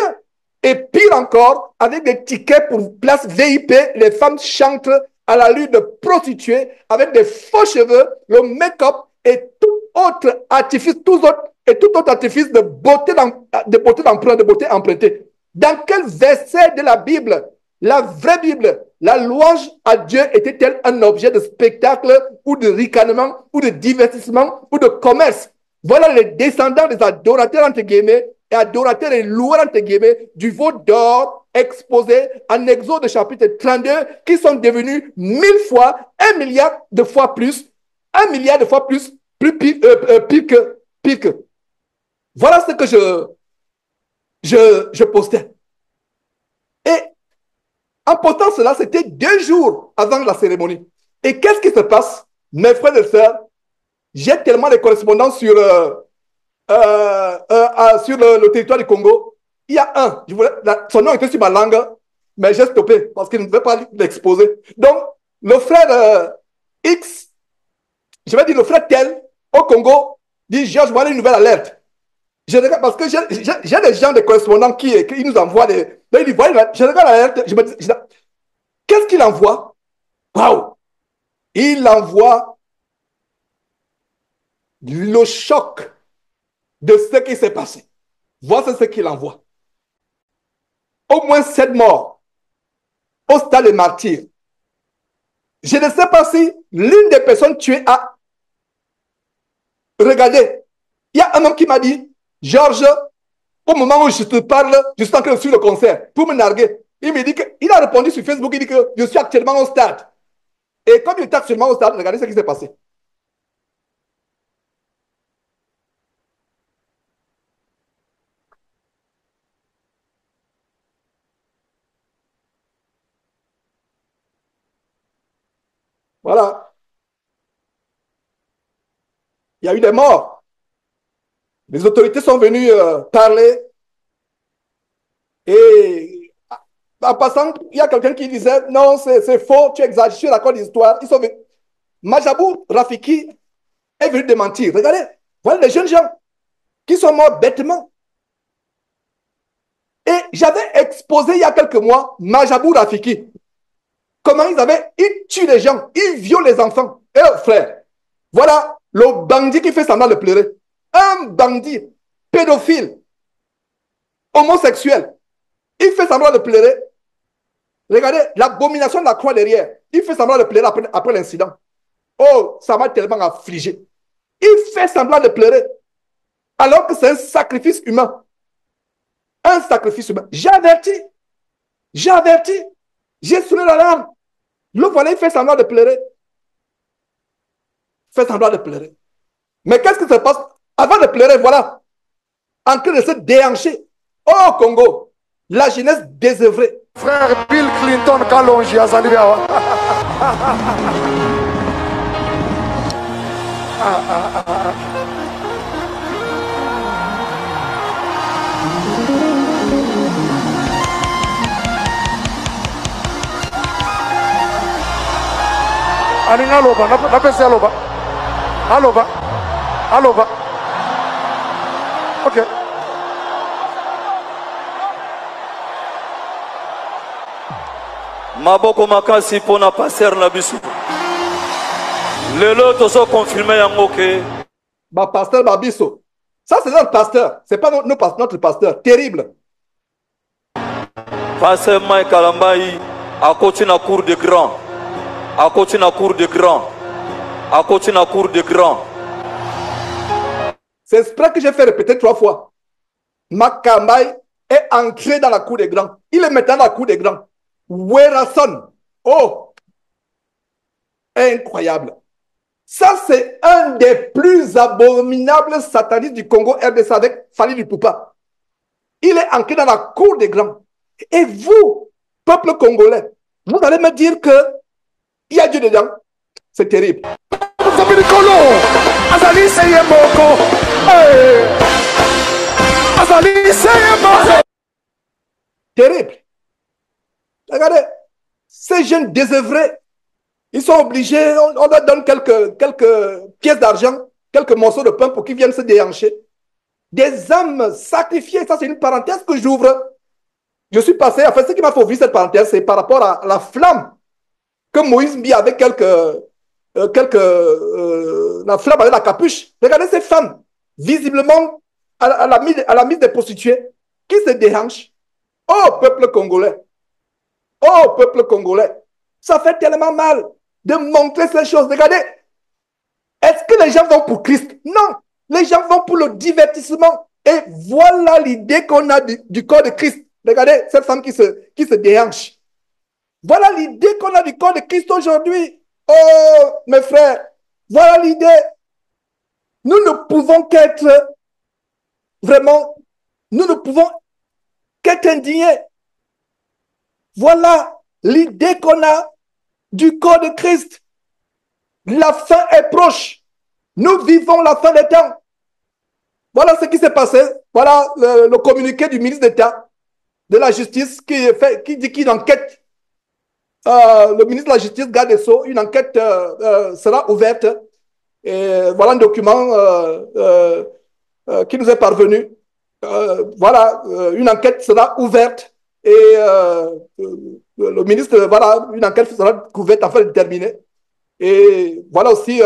Et pire encore, avec des tickets pour place VIP, les femmes chantent à l'allure de prostituées avec des faux cheveux, le make-up et tout autre artifice, tout autre artifice de beauté d'emprunt, de beauté empruntée. Dans quel verset de la Bible, la vraie Bible, la louange à Dieu était-elle un objet de spectacle ou de ricanement ou de divertissement ou de commerce? Voilà les descendants des adorateurs entre guillemets et adorateurs et loueurs entre guillemets du veau d'or exposé en Exode chapitre 32 qui sont devenus 1000 fois, 1 milliard de fois plus, 1 milliard de fois plus pire que. Voilà ce que je postais. Et en postant cela, c'était 2 jours avant la cérémonie. Et qu'est-ce qui se passe, mes frères et sœurs? J'ai tellement de correspondances sur le territoire du Congo. Il y a un, son nom était sur ma langue, mais j'ai stoppé parce qu'il ne veut pas l'exposer. Donc, le frère X, je vais dire le frère tel, au Congo, dit Georges, voilà une nouvelle alerte. Je regarde, parce que j'ai des gens, des correspondants qui nous envoient des. Donc, il dit, voilà, je regarde l'alerte, je me dis, qu'est-ce qu'il envoie? Waouh! Il envoie le choc de ce qui s'est passé. Voici ce qu'il envoie. Au moins 7 morts au stade des martyrs. Je ne sais pas si l'une des personnes tuées a regardé. Il y a un homme qui m'a dit, Georges, au moment où je te parle, je suis en train de suivre le concert pour me narguer. Il me dit qu'il a répondu sur Facebook, il dit que je suis actuellement au stade. Et comme il est actuellement au stade, regardez ce qui s'est passé. Voilà. Il y a eu des morts. Les autorités sont venues parler. Et en passant, il y a quelqu'un qui disait, non, c'est faux, tu exagères, je suis d'accord d'histoire. Ils sont venus. Majabou Rafiki est venu démentir. Regardez, voilà les jeunes gens qui sont morts bêtement. Et j'avais exposé il y a quelques mois Majabou Rafiki. Comment ils tuent les gens, ils violent les enfants. Eh frère, voilà le bandit qui fait semblant de pleurer. Un bandit pédophile, homosexuel. Il fait semblant de pleurer. Regardez l'abomination de la croix derrière. Il fait semblant de pleurer après l'incident. Oh, ça m'a tellement affligé. Il fait semblant de pleurer. Alors que c'est un sacrifice humain. Un sacrifice humain. J'ai averti. J'ai sonné l'alarme. Le voilà, il fait semblant de pleurer. Mais qu'est-ce qui se passe? Avant de pleurer, voilà. En train de se déhancher. Oh, Congo. La jeunesse désœuvrée. Frère Bill Clinton, Kalonji, Azali Awa. Aninga aloba, napesi aloba. Aloba. Ok. Maboko makasi pona passer na biso. Lelo tozo confirmer yango ke Ba pasteur Babiso. Ça c'est notre pasteur, c'est pas notre pasteur, terrible. Pasteur Mike Kalambai akoti na cour de grand. Akoti na cour de grand. C'est exprès que j'ai fait répéter 3 fois. Makambai est ancré dans la cour des grands. Il est maintenant dans la cour des grands. Werason. Oh! Incroyable. Ça, c'est un des plus abominables satanistes du Congo RDC avec Fali Lupupa. Il est ancré dans la cour des grands. Et vous, peuple congolais, vous allez me dire que il y a Dieu dedans. C'est terrible. Terrible. Regardez, ces jeunes désœuvrés, ils sont obligés, on leur donne quelques pièces d'argent, quelques morceaux de pain pour qu'ils viennent se déhancher. Des âmes sacrifiées, ça c'est une parenthèse que j'ouvre. Je suis passé, enfin ce qui m'a fait ouvrir cette parenthèse, c'est par rapport à la flamme que Moïse mit avec la flamme avec la capuche. Regardez ces femmes, visiblement à la mise des prostituées, qui se déhanchent. Oh, peuple congolais! Oh, peuple congolais! Ça fait tellement mal de montrer ces choses. Regardez, est-ce que les gens vont pour Christ? Non, les gens vont pour le divertissement. Et voilà l'idée qu'on a du corps de Christ. Regardez cette femme qui se déhanche. Voilà l'idée qu'on a du corps de Christ aujourd'hui. Oh, mes frères, voilà l'idée. Nous ne pouvons qu'être vraiment, nous ne pouvons qu'être indignés. Voilà l'idée qu'on a du corps de Christ. La fin est proche. Nous vivons la fin des temps. Voilà ce qui s'est passé. Voilà le communiqué du ministre d'État de la Justice qui dit qu'une enquête, le ministre de la Justice, garde des Sceaux, une enquête sera ouverte. Et voilà un document qui nous est parvenu. Voilà, une enquête sera ouverte et le ministre, voilà, une enquête sera ouverte afin de déterminer. Et voilà aussi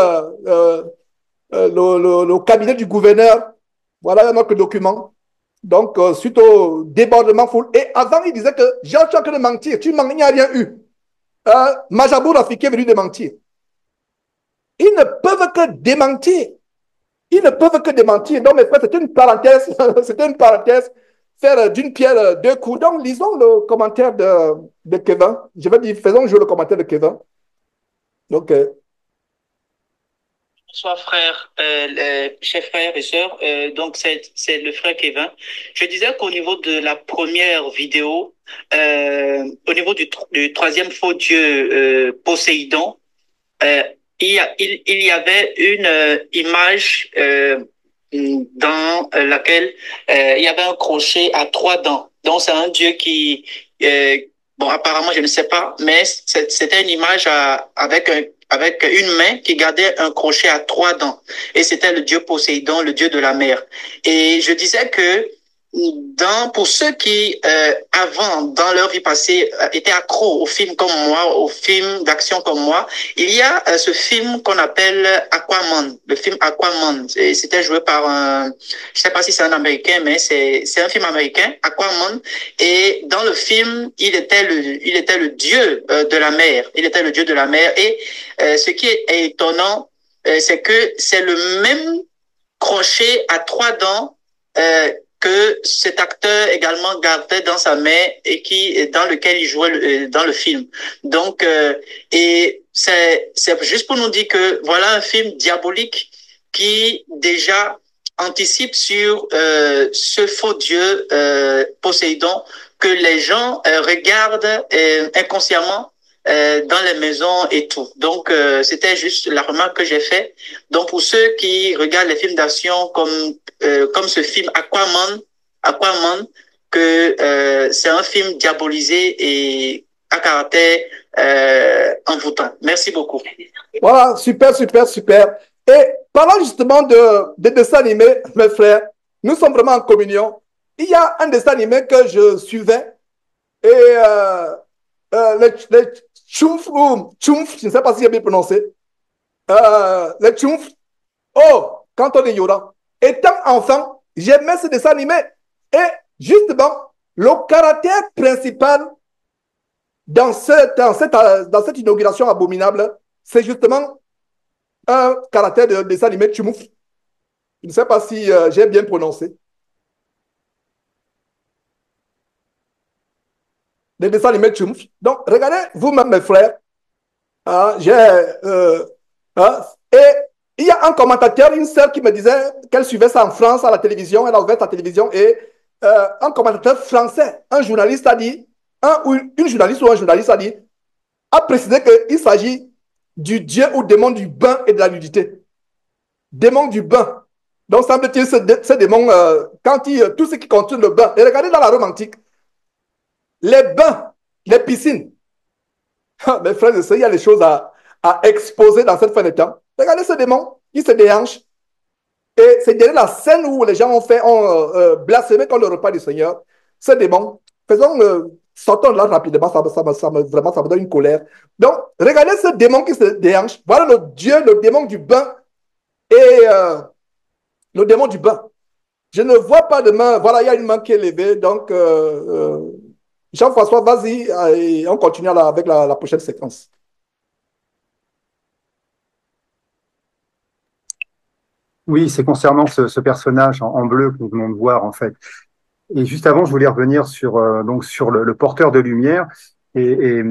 le cabinet du gouverneur. Voilà un autre document. Donc, suite au débordement foule. Et avant, il disait que j'ai en train de mentir. Il n'y a rien eu. Majabou Rafiki est venu démentir. Ils ne peuvent que démentir. Ils ne peuvent que démentir. Donc, mes frères, c'était une parenthèse. C'était une parenthèse. Faire d'une pierre deux coups. Donc, lisons le commentaire de Kevin. Je vais dire, faisons jouer le commentaire de Kevin. Donc, Bonsoir frères, chers frères et sœurs. Donc c'est le frère Kevin. Je disais qu'au niveau de la première vidéo, au niveau du troisième faux dieu Poséidon, il y avait une image dans laquelle il y avait un crochet à 3 dents. Donc c'est un dieu qui, bon apparemment je ne sais pas, mais c'était une image avec une main qui gardait un crochet à 3 dents. Et c'était le dieu Poséidon, le dieu de la mer. Et je disais que pour ceux qui, avant, dans leur vie passée, étaient accros aux films comme moi, aux films d'action comme moi, il y a ce film qu'on appelle Aquaman, le film Aquaman. C'était joué par je sais pas si c'est un Américain, mais c'est un film américain, Aquaman. Et dans le film, il était le dieu de la mer. Il était le dieu de la mer. Et ce qui est étonnant, c'est que c'est le même crochet à 3 dents que cet acteur également gardait dans sa main et dans lequel il jouait dans le film. Donc, et c'est juste pour nous dire que voilà un film diabolique qui déjà anticipe sur ce faux dieu Poséidon que les gens regardent inconsciemment dans les maisons et tout. Donc, c'était juste la remarque que j'ai faite. Donc, pour ceux qui regardent les films d'action comme ce film Aquaman, que c'est un film diabolisé et à caractère envoûtant. Merci beaucoup. Voilà, super, super, super. Et parlant justement de dessins animés, mes frères, nous sommes vraiment en communion. Il y a un dessin animé que je suivais et les Tchoumf, je ne sais pas si j'ai bien prononcé. Les Tchoumf, oh, quand on est Yoda. Étant enfant, j'aimais ce dessin animé. Et justement, le caractère principal dans cette inauguration abominable, c'est justement un caractère de dessin animé Tchoumf. Je ne sais pas si j'ai bien prononcé. Des dessins animés Tchoumf. Donc, regardez vous-même, mes frères. Et il y a un commentateur, une sœur qui me disait qu'elle suivait ça en France à la télévision. Elle a ouvert sa télévision et un commentateur français, un journaliste a dit, une journaliste ou un journaliste a précisé qu'il s'agit du dieu ou démon du bain et de la nudité. Démon du bain. Donc, semble-t-il, ce démon, tout ce qui contient le bain. Et regardez dans la Rome antique, les bains, les piscines. Mes frères et sœurs, il y a des choses à exposer dans cette fin de temps. Regardez ce démon qui se déhanche. Et c'est derrière la scène où les gens ont blasphémé contre le repas du Seigneur. Ce démon, faisons Sortons de là rapidement, vraiment, ça me donne une colère. Donc, regardez ce démon qui se déhanche. Voilà le Dieu, le démon du bain et le démon du bain. Je ne vois pas de main. Voilà, il y a une main qui est levée. Donc, Jean-François, vas-y, et on continue avec la prochaine séquence. Oui, c'est concernant ce personnage en bleu que nous venons de voir, en fait. Et juste avant, je voulais revenir donc sur le porteur de lumière et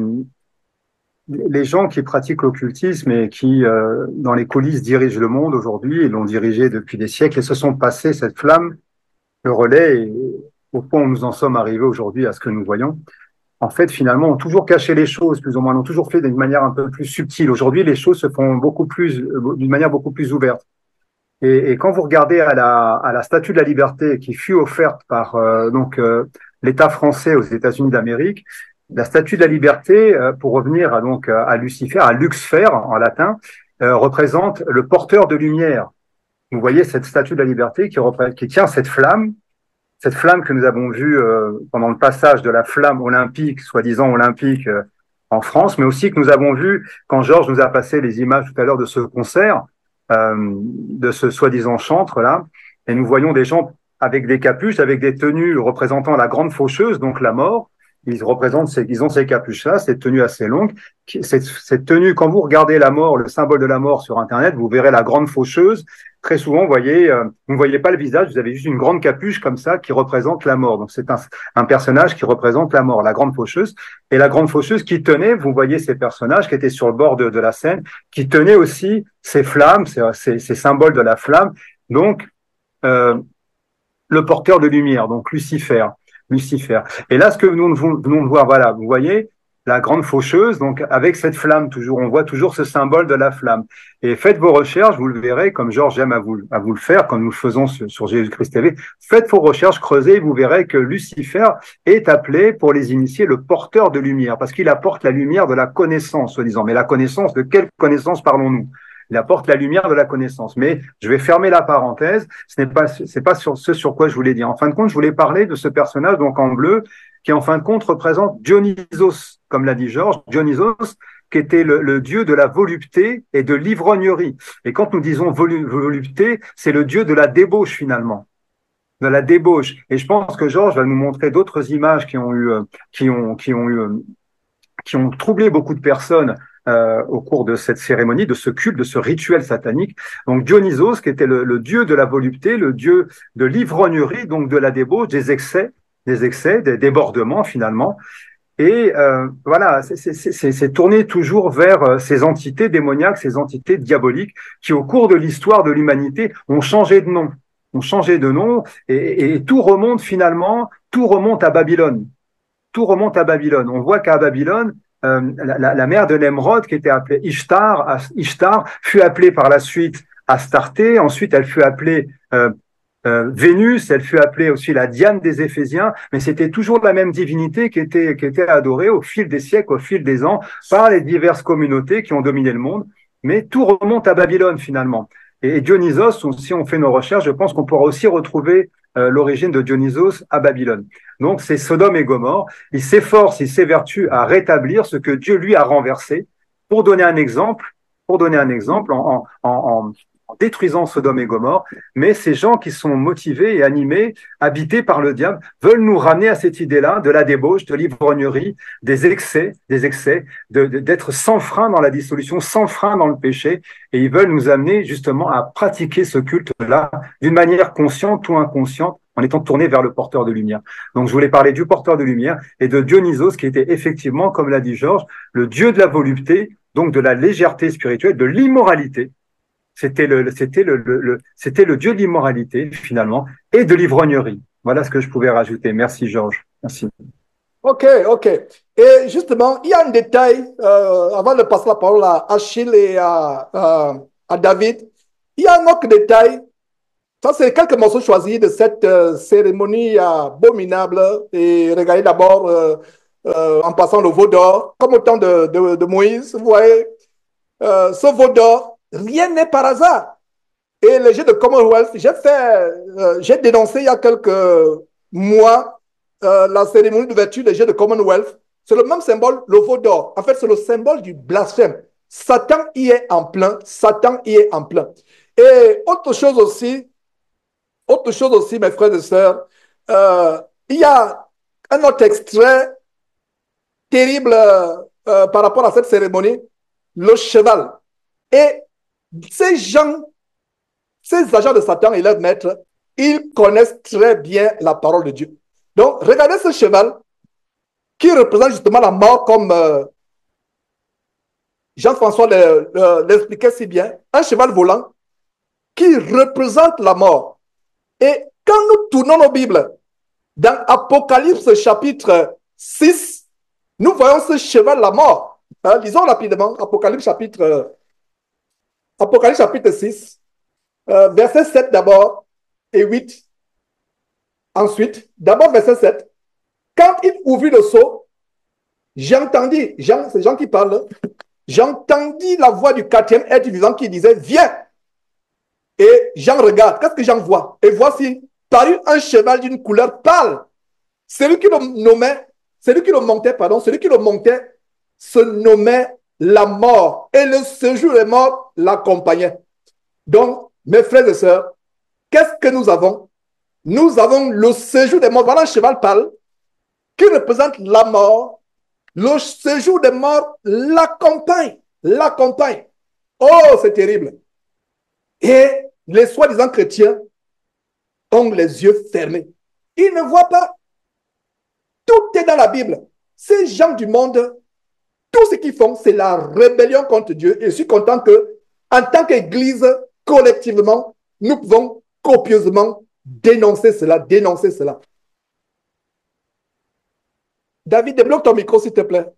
les gens qui pratiquent l'occultisme et qui, dans les coulisses, dirigent le monde aujourd'hui et l'ont dirigé depuis des siècles et se sont passés cette flamme, le relais, et au point où nous en sommes arrivés aujourd'hui à ce que nous voyons. En fait, finalement, ont toujours caché les choses, plus ou moins, ont toujours fait d'une manière un peu plus subtile. Aujourd'hui, les choses se font d'une manière beaucoup plus ouverte. Et quand vous regardez à la Statue de la Liberté qui fut offerte par l'État français aux États-Unis d'Amérique, la Statue de la Liberté, pour revenir à Lucifer, à Luxfer en latin, représente le porteur de lumière. Vous voyez cette Statue de la Liberté qui tient cette flamme que nous avons vue pendant le passage de la flamme olympique, soi-disant olympique, en France, mais aussi que nous avons vu quand Georges nous a passé les images tout à l'heure de ce concert, de ce soi-disant chantre là, et nous voyons des gens avec des capuches, avec des tenues représentant la grande faucheuse, donc la mort. Ils ont ces capuches-là, cette tenue assez longue. Cette tenue, quand vous regardez la mort, le symbole de la mort sur Internet, vous verrez la grande faucheuse. Très souvent, vous ne voyez pas le visage, vous avez juste une grande capuche comme ça qui représente la mort. Donc c'est un personnage qui représente la mort, la grande faucheuse. Et la grande faucheuse qui tenait, vous voyez ces personnages qui étaient sur le bord de la scène, qui tenaient aussi ces flammes, ces symboles de la flamme. Donc, le porteur de lumière, donc Lucifer. Et là, ce que nous venons de voir, voilà, vous voyez, la grande faucheuse, donc avec cette flamme toujours, on voit toujours ce symbole de la flamme. Et faites vos recherches, vous le verrez, comme Georges aime à vous le faire, comme nous le faisons sur Jésus-Christ TV. Faites vos recherches, creusez, vous verrez que Lucifer est appelé, pour les initiés, le porteur de lumière, parce qu'il apporte la lumière de la connaissance, soi-disant. Mais la connaissance, de quelle connaissance parlons-nous? Il apporte la lumière de la connaissance. Mais je vais fermer la parenthèse. C'est pas sur ce sur quoi je voulais dire. En fin de compte, je voulais parler de ce personnage, donc en bleu, qui en fin de compte représente Dionysos, comme l'a dit Georges. Dionysos, qui était le dieu de la volupté et de l'ivrognerie. Et quand nous disons volupté, c'est le dieu de la débauche, finalement. De la débauche. Et je pense que Georges va nous montrer d'autres images qui ont troublé beaucoup de personnes au cours de cette cérémonie, de ce culte, de ce rituel satanique. Donc Dionysos, qui était le dieu de la volupté, le dieu de l'ivrognerie, donc de la débauche, des excès, des débordements finalement. Et voilà, c'est tourné toujours vers ces entités démoniaques, ces entités diaboliques qui, au cours de l'histoire de l'humanité, ont changé de nom. Et tout remonte finalement, à Babylone. Tout remonte à Babylone. On voit qu'à Babylone, la mère de Nemrod, qui était appelée Ishtar, fut appelée par la suite Astarté. Ensuite, elle fut appelée Vénus. Elle fut appelée aussi la Diane des Éphésiens. Mais c'était toujours la même divinité qui était adorée au fil des siècles, au fil des ans, par les diverses communautés qui ont dominé le monde. Mais tout remonte à Babylone finalement. Et Dionysos, si on fait nos recherches, je pense qu'on pourra aussi retrouver l'origine de Dionysos à Babylone. Donc c'est Sodome et Gomorrhe. Il s'évertue à rétablir ce que Dieu lui a renversé. Pour donner un exemple, en détruisant Sodome et Gomorrhe, mais ces gens qui sont motivés et animés, habités par le diable, veulent nous ramener à cette idée-là de la débauche, de l'ivrognerie, des excès, d'être sans frein dans la dissolution, sans frein dans le péché, et ils veulent nous amener justement à pratiquer ce culte-là d'une manière consciente ou inconsciente, en étant tourné vers le porteur de lumière. Donc je voulais parler du porteur de lumière et de Dionysos, qui était effectivement, comme l'a dit Georges, le dieu de la volupté, donc de la légèreté spirituelle, de l'immoralité. C'était le dieu de l'immoralité, finalement, et de l'ivrognerie. Voilà ce que je pouvais rajouter. Merci, Georges. Merci. Ok. Et justement, il y a un détail, avant de passer la parole à Achille et à David, il y a un autre détail. Ça, c'est quelques morceaux choisis de cette cérémonie abominable. Et regardez d'abord, en passant le veau d'or, comme au temps de Moïse, vous voyez, ce veau d'or, rien n'est par hasard. Et les Jeux de Commonwealth, j'ai dénoncé il y a quelques mois la cérémonie d'ouverture des Jeux de Commonwealth, c'est le même symbole, le veau d'or. En fait, c'est le symbole du blasphème. Satan y est en plein. Satan y est en plein. Et autre chose aussi, mes frères et sœurs, il y a un autre extrait terrible par rapport à cette cérémonie, le cheval. Et ces gens, ces agents de Satan et leurs maîtres, ils connaissent très bien la parole de Dieu. Donc, regardez ce cheval qui représente justement la mort comme Jean-François l'expliquait si bien, un cheval volant qui représente la mort. Et quand nous tournons nos Bibles, dans Apocalypse chapitre 6, nous voyons ce cheval, la mort. Lisons rapidement Apocalypse chapitre 6, verset 7 d'abord et 8. Ensuite, d'abord verset 7. Quand il ouvrit le sceau, j'entendis, c'est Jean qui parle, j'entendis la voix du quatrième être vivant qui disait, viens. Et Jean regarde, qu'est-ce que Jean voit? Et voici, parut un cheval d'une couleur pâle. Celui qui le montait se nommait la mort. Et le séjour des morts l'accompagnait. Donc, mes frères et sœurs, qu'est-ce que nous avons? Nous avons le séjour des morts. Voilà un cheval pâle qui représente la mort. Le séjour des morts l'accompagne. L'accompagne. Oh, c'est terrible. Et les soi-disant chrétiens ont les yeux fermés. Ils ne voient pas. Tout est dans la Bible. Ces gens du monde, tout ce qu'ils font, c'est la rébellion contre Dieu. Et je suis content que, en tant qu'Église, collectivement, nous pouvons copieusement dénoncer cela, dénoncer cela. David, débloque ton micro, s'il te plaît.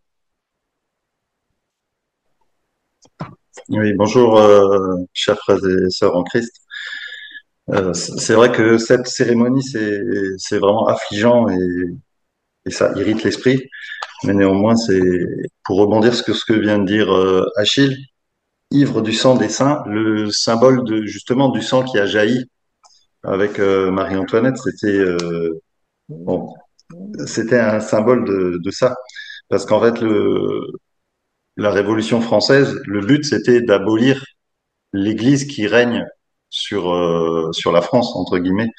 Oui, bonjour, chers frères et sœurs en Christ. C'est vrai que cette cérémonie, c'est vraiment affligeant et ça irrite l'esprit. Mais néanmoins, c'est pour rebondir sur ce que vient de dire Achille, ivre du sang des saints, le symbole de justement du sang qui a jailli avec Marie-Antoinette, bon, c'était un symbole de ça. Parce qu'en fait, la Révolution française, le but, c'était d'abolir l'Église qui règne sur la France, entre guillemets,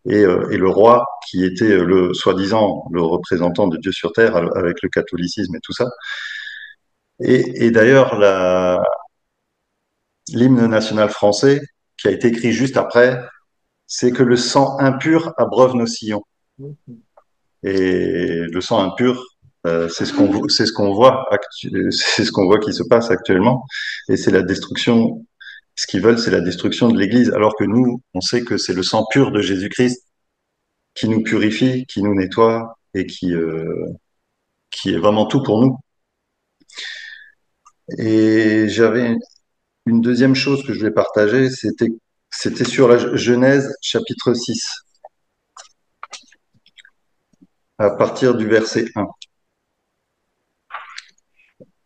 et le roi qui était le soi-disant le représentant de Dieu sur terre avec le catholicisme et tout ça. Et d'ailleurs, l'hymne national français, qui a été écrit juste après, c'est que le sang impur abreuve nos sillons. Et le sang impur, c'est ce qu'on voit qui se passe actuellement, et c'est la destruction. Ce qu'ils veulent, c'est la destruction de l'Église, alors que nous, on sait que c'est le sang pur de Jésus-Christ qui nous purifie, qui nous nettoie et qui est vraiment tout pour nous. Et j'avais une deuxième chose que je voulais partager, c'était sur la Genèse chapitre 6, à partir du verset 1.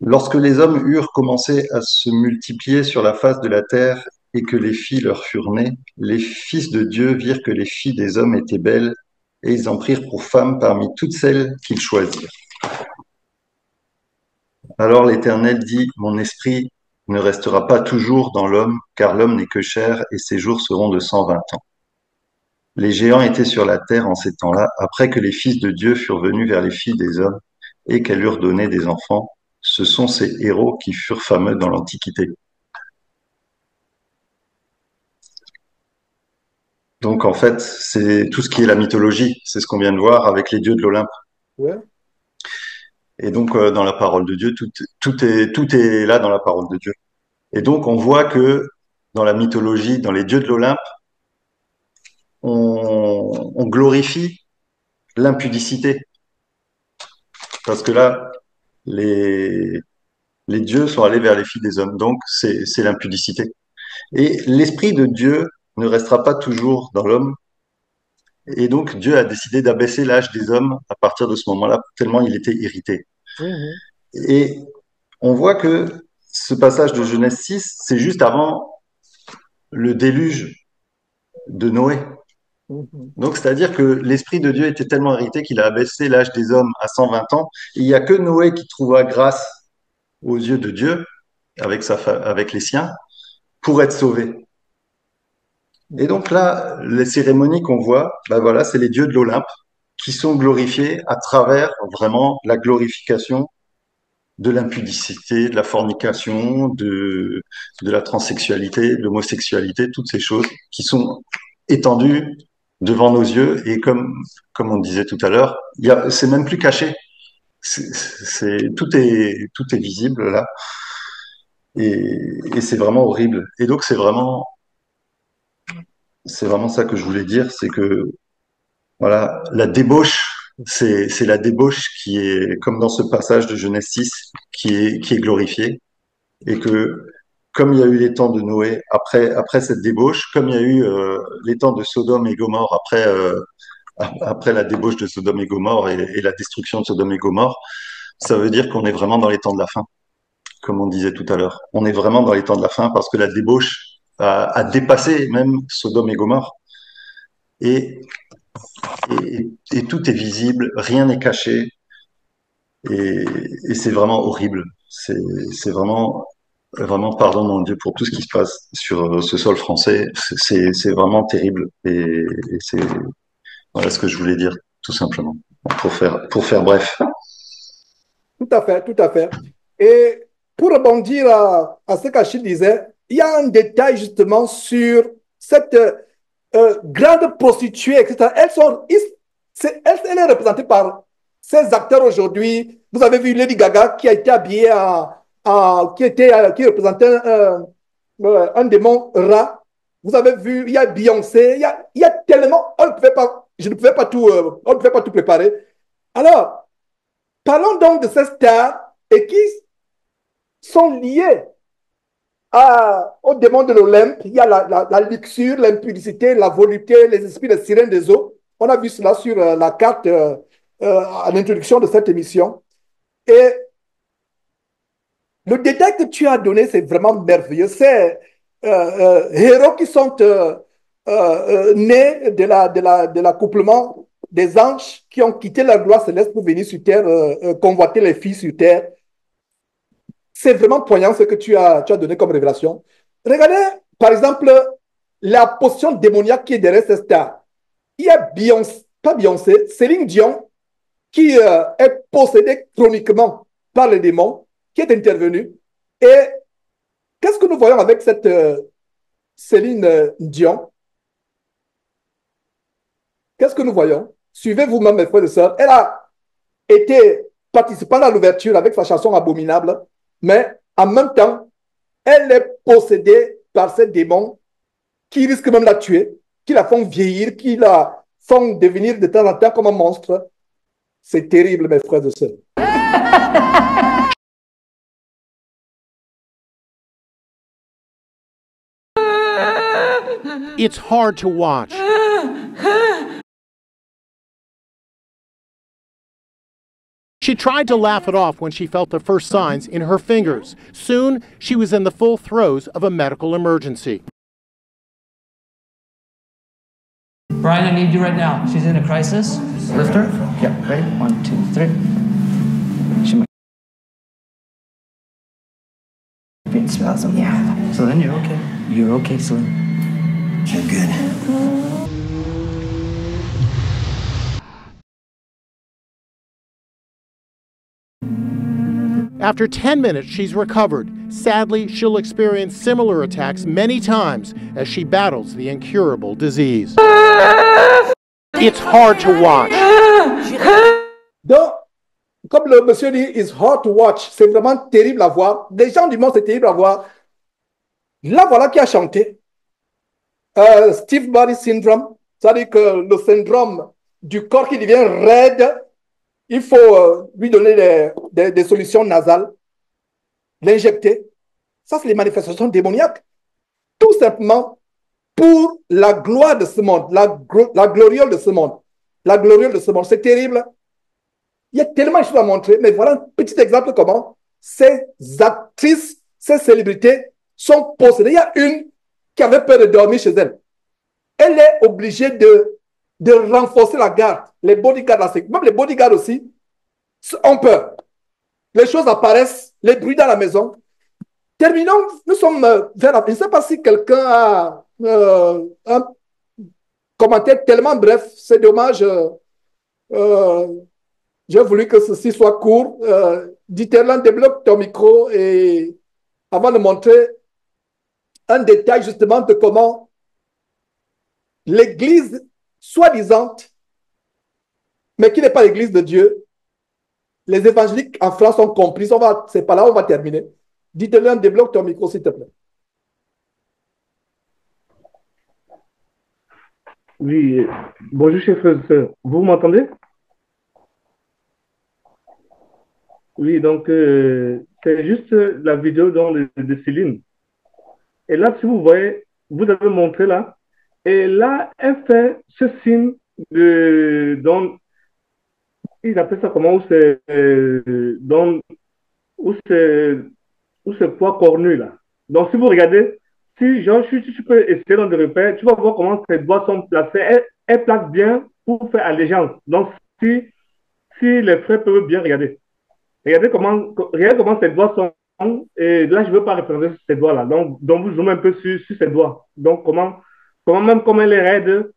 Lorsque les hommes eurent commencé à se multiplier sur la face de la terre et que les filles leur furent nées, les fils de Dieu virent que les filles des hommes étaient belles, et ils en prirent pour femmes parmi toutes celles qu'ils choisirent. Alors l'Éternel dit, mon esprit ne restera pas toujours dans l'homme, car l'homme n'est que chair, et ses jours seront de 120 ans. Les géants étaient sur la terre en ces temps-là, après que les fils de Dieu furent venus vers les filles des hommes, et qu'elles leur donnaient des enfants. Ce sont ces héros qui furent fameux dans l'Antiquité. Donc en fait, c'est tout ce qui est la mythologie, c'est ce qu'on vient de voir avec les dieux de l'Olympe. Ouais. Et donc dans la parole de Dieu, tout est là dans la parole de Dieu. Et donc on voit que dans la mythologie, dans les dieux de l'Olympe, on glorifie l'impudicité. Parce que là, les dieux sont allés vers les filles des hommes. Donc c'est l'impudicité. Et l'esprit de Dieu ne restera pas toujours dans l'homme. Et donc, Dieu a décidé d'abaisser l'âge des hommes à partir de ce moment-là, tellement il était irrité. Et on voit que ce passage de Genèse 6, c'est juste avant le déluge de Noé. Donc, c'est-à-dire que l'Esprit de Dieu était tellement irrité qu'il a abaissé l'âge des hommes à 120 ans. Et il n'y a que Noé qui trouva grâce aux yeux de Dieu, avec les siens, pour être sauvé. Et donc là, les cérémonies qu'on voit, ben voilà, c'est les dieux de l'Olympe qui sont glorifiés à travers vraiment la glorification de l'impudicité, de la fornication, de la transsexualité, de l'homosexualité, toutes ces choses qui sont étendues devant nos yeux. Et comme on disait tout à l'heure, c'est même plus caché. Tout est visible là. Et c'est vraiment horrible. Et donc c'est vraiment ça que je voulais dire, c'est que voilà, la débauche, c'est la débauche qui est, comme dans ce passage de Genèse 6, qui est glorifiée. Et que, comme il y a eu les temps de Noé après cette débauche, comme il y a eu les temps de Sodome et Gomorre après la débauche de Sodome et Gomorre et la destruction de Sodome et Gomorre, ça veut dire qu'on est vraiment dans les temps de la fin, comme on disait tout à l'heure. On est vraiment dans les temps de la fin parce que la débauche a dépassé même Sodome et Gomorre. Et, et tout est visible, rien n'est caché, et c'est vraiment horrible. C'est vraiment, pardon mon Dieu pour tout ce qui se passe sur ce sol français. C'est vraiment terrible. Et c'est voilà ce que je voulais dire, tout simplement, pour faire bref. Tout à fait, tout à fait. Et pour rebondir à ce qu'Achille disait, il y a un détail justement sur cette grande prostituée, etc. Elle est représentée par ces acteurs aujourd'hui. Vous avez vu Lady Gaga qui a été habillée qui représentait un démon rat. Vous avez vu, il y a Beyoncé, il y a tellement, on ne pouvait pas, je ne pouvais pas tout, on ne pouvait pas tout préparer. Alors, parlons donc de ces stars et qui sont liés au démon de l'Olympe. Il y a la luxure, l'impudicité, la volupté, les esprits de sirènes des eaux. On a vu cela sur la carte à l'introduction de cette émission. Et le détail que tu as donné, c'est vraiment merveilleux. C'est héros qui sont nés de l'accouplement des anges qui ont quitté la gloire céleste pour venir sur terre, convoiter les filles sur terre. C'est vraiment poignant ce que tu as donné comme révélation. Regardez, par exemple, la potion démoniaque qui est derrière ces stars. Il y a Céline Dion, qui est possédée chroniquement par les démons, qui est intervenue. Et qu'est-ce que nous voyons avec cette Céline Dion? Qu'est-ce que nous voyons? Suivez vous-même, mes frères et sœurs. Elle a été participante à l'ouverture avec sa chanson Abominable, mais en même temps, elle est possédée par ces démons qui risquent même de la tuer, qui la font vieillir, qui la font devenir de temps en temps comme un monstre. C'est terrible, mes frères et sœurs. It's hard to watch. She tried to laugh it off when she felt the first signs in her fingers. Soon, she was in the full throes of a medical emergency. Brian, I need you right now. She's in a crisis. Lift her. Yeah, ready? 1, 2, 3. She might be in spasm. Yeah. Celine, you're okay. You're okay, Celine. You're good. After 10 minutes, she's recovered. Sadly, she'll experience similar attacks many times as she battles the incurable disease. It's hard to watch. Donc, comme le monsieur dit, it's hard to watch. C'est vraiment terrible à voir. Des gens du monde, c'est terrible à voir. Là, voilà qui a chanté. Stiff Body Syndrome. C'est-à-dire que le syndrome du corps qui devient raide, il faut lui donner des solutions nasales, l'injecter. Ça, c'est les manifestations démoniaques. Tout simplement pour la gloire de ce monde, la gloriole de ce monde. La gloriole de ce monde, c'est terrible. Il y a tellement de choses à montrer, mais voilà un petit exemple comment ces actrices, ces célébrités sont possédées. Il y a une qui avait peur de dormir chez elle. Elle est obligée de de renforcer la garde. Les bodyguards, même les bodyguards aussi, ont peur. Les choses apparaissent, les bruits dans la maison. Terminons, nous sommes vers la... Je ne sais pas si quelqu'un a un commentaire tellement bref, c'est dommage. J'ai voulu que ceci soit court. Dieterland, débloque ton micro et avant de montrer un détail justement de comment l'Église soi-disant, mais qui n'est pas l'Église de Dieu, les évangéliques en France ont compris. C'est pas là où on va terminer. Dieterland, débloque ton micro s'il te plaît. Oui, bonjour chers frères et sœurs. Vous m'entendez? Oui, donc c'est juste la vidéo de Céline. Et là, si vous voyez, vous avez montré là, et là, elle fait ce signe dans, ils appellent ça comment, où c'est poids cornu là. Donc si vous regardez, si genre, tu peux essayer dans le repère, tu vas voir comment ses doigts sont placés. Elle place bien pour faire allégeance. Donc si les frères peuvent bien regarder. Regardez comment ses doigts sont. Et là, je ne veux pas représenter ces doigts-là. Donc, vous zoomez un peu sur ses doigts. Donc, comment elle est raide,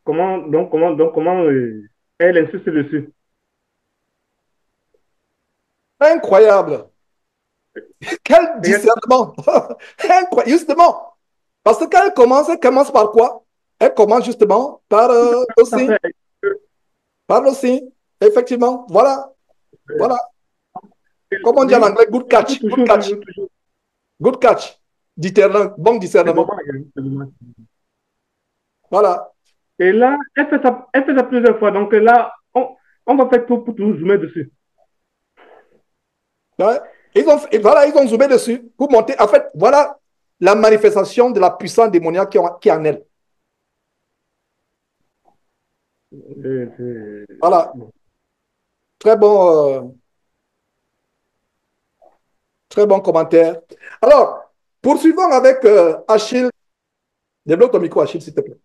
comment elle insiste dessus. Incroyable. Quel discernement. Incroyable. Justement. Parce que quand elle commence par quoi? Elle commence justement par aussi. Par aussi. Effectivement. Voilà. Voilà. Comme on dit en anglais, good catch. Good catch. Good catch. Bon discernement. Voilà. Et là, elle fait ça plusieurs fois. Donc là, on va faire tout pour tout zoomer dessus. Ouais. Ils ont zoomé dessus pour montrer. En fait, voilà la manifestation de la puissance démoniaque qui est en elle. Voilà. Très bon commentaire. Alors, poursuivons avec Achille. Débloque ton micro, Achille, s'il te plaît.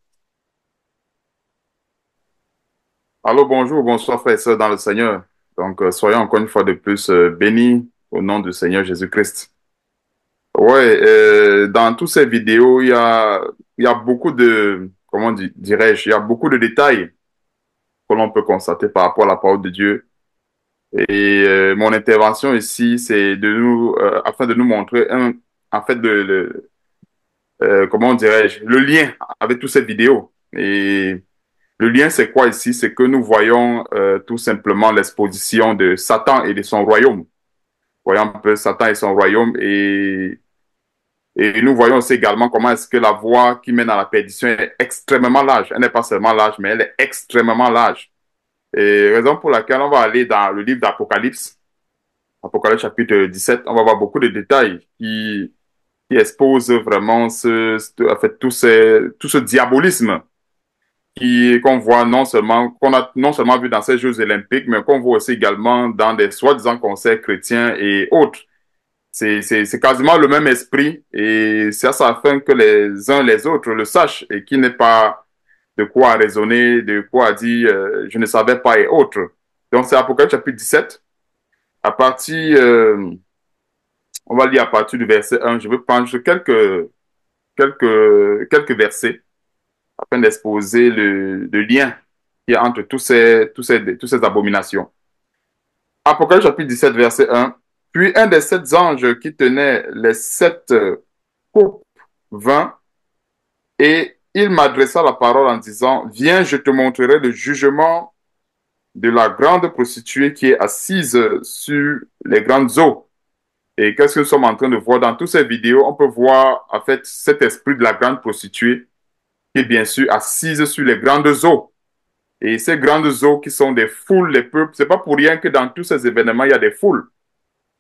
Allô, bonjour, bonsoir frères et sœurs dans le Seigneur. Donc, soyons encore une fois de plus bénis au nom du Seigneur Jésus-Christ. Ouais, dans toutes ces vidéos, il y a beaucoup de, comment dirais-je, il y a beaucoup de détails que l'on peut constater par rapport à la parole de Dieu. Et mon intervention ici, c'est afin de nous montrer en fait, comment dirais-je, le lien avec toutes ces vidéos. Et le lien, c'est quoi ici? C'est que nous voyons tout simplement l'exposition de Satan et de son royaume. Voyons un peu Satan et son royaume et nous voyons aussi également comment est-ce que la voie qui mène à la perdition est extrêmement large. Elle n'est pas seulement large, mais elle est extrêmement large. Et raison pour laquelle on va aller dans le livre d'Apocalypse, Apocalypse chapitre 17, on va voir beaucoup de détails qui exposent vraiment tout ce diabolisme qu'on voit qu'on a non seulement vu dans ces Jeux olympiques, mais qu'on voit aussi également dans des soi-disant concerts chrétiens et autres. C'est quasiment le même esprit et c'est à ça afin que les uns les autres le sachent et qu'il n'ait pas de quoi raisonner, de quoi dire je ne savais pas et autres. Donc c'est Apocalypse chapitre 17. À partir, on va lire à partir du verset 1. Je veux prendre quelques versets afin d'exposer le lien qu'il y a entre toutes ces abominations. Apocalypse chapitre 17, verset 1. Puis un des 7 anges qui tenait les 7 coupes vint et il m'adressa la parole en disant, viens, je te montrerai le jugement de la grande prostituée qui est assise sur les grandes eaux. Et qu'est-ce que nous sommes en train de voir dans toutes ces vidéos? On peut voir en fait cet esprit de la grande prostituée qui est bien sûr assise sur les grandes eaux. Et ces grandes eaux qui sont des foules, les peuples, c'est pas pour rien que dans tous ces événements, il y a des foules.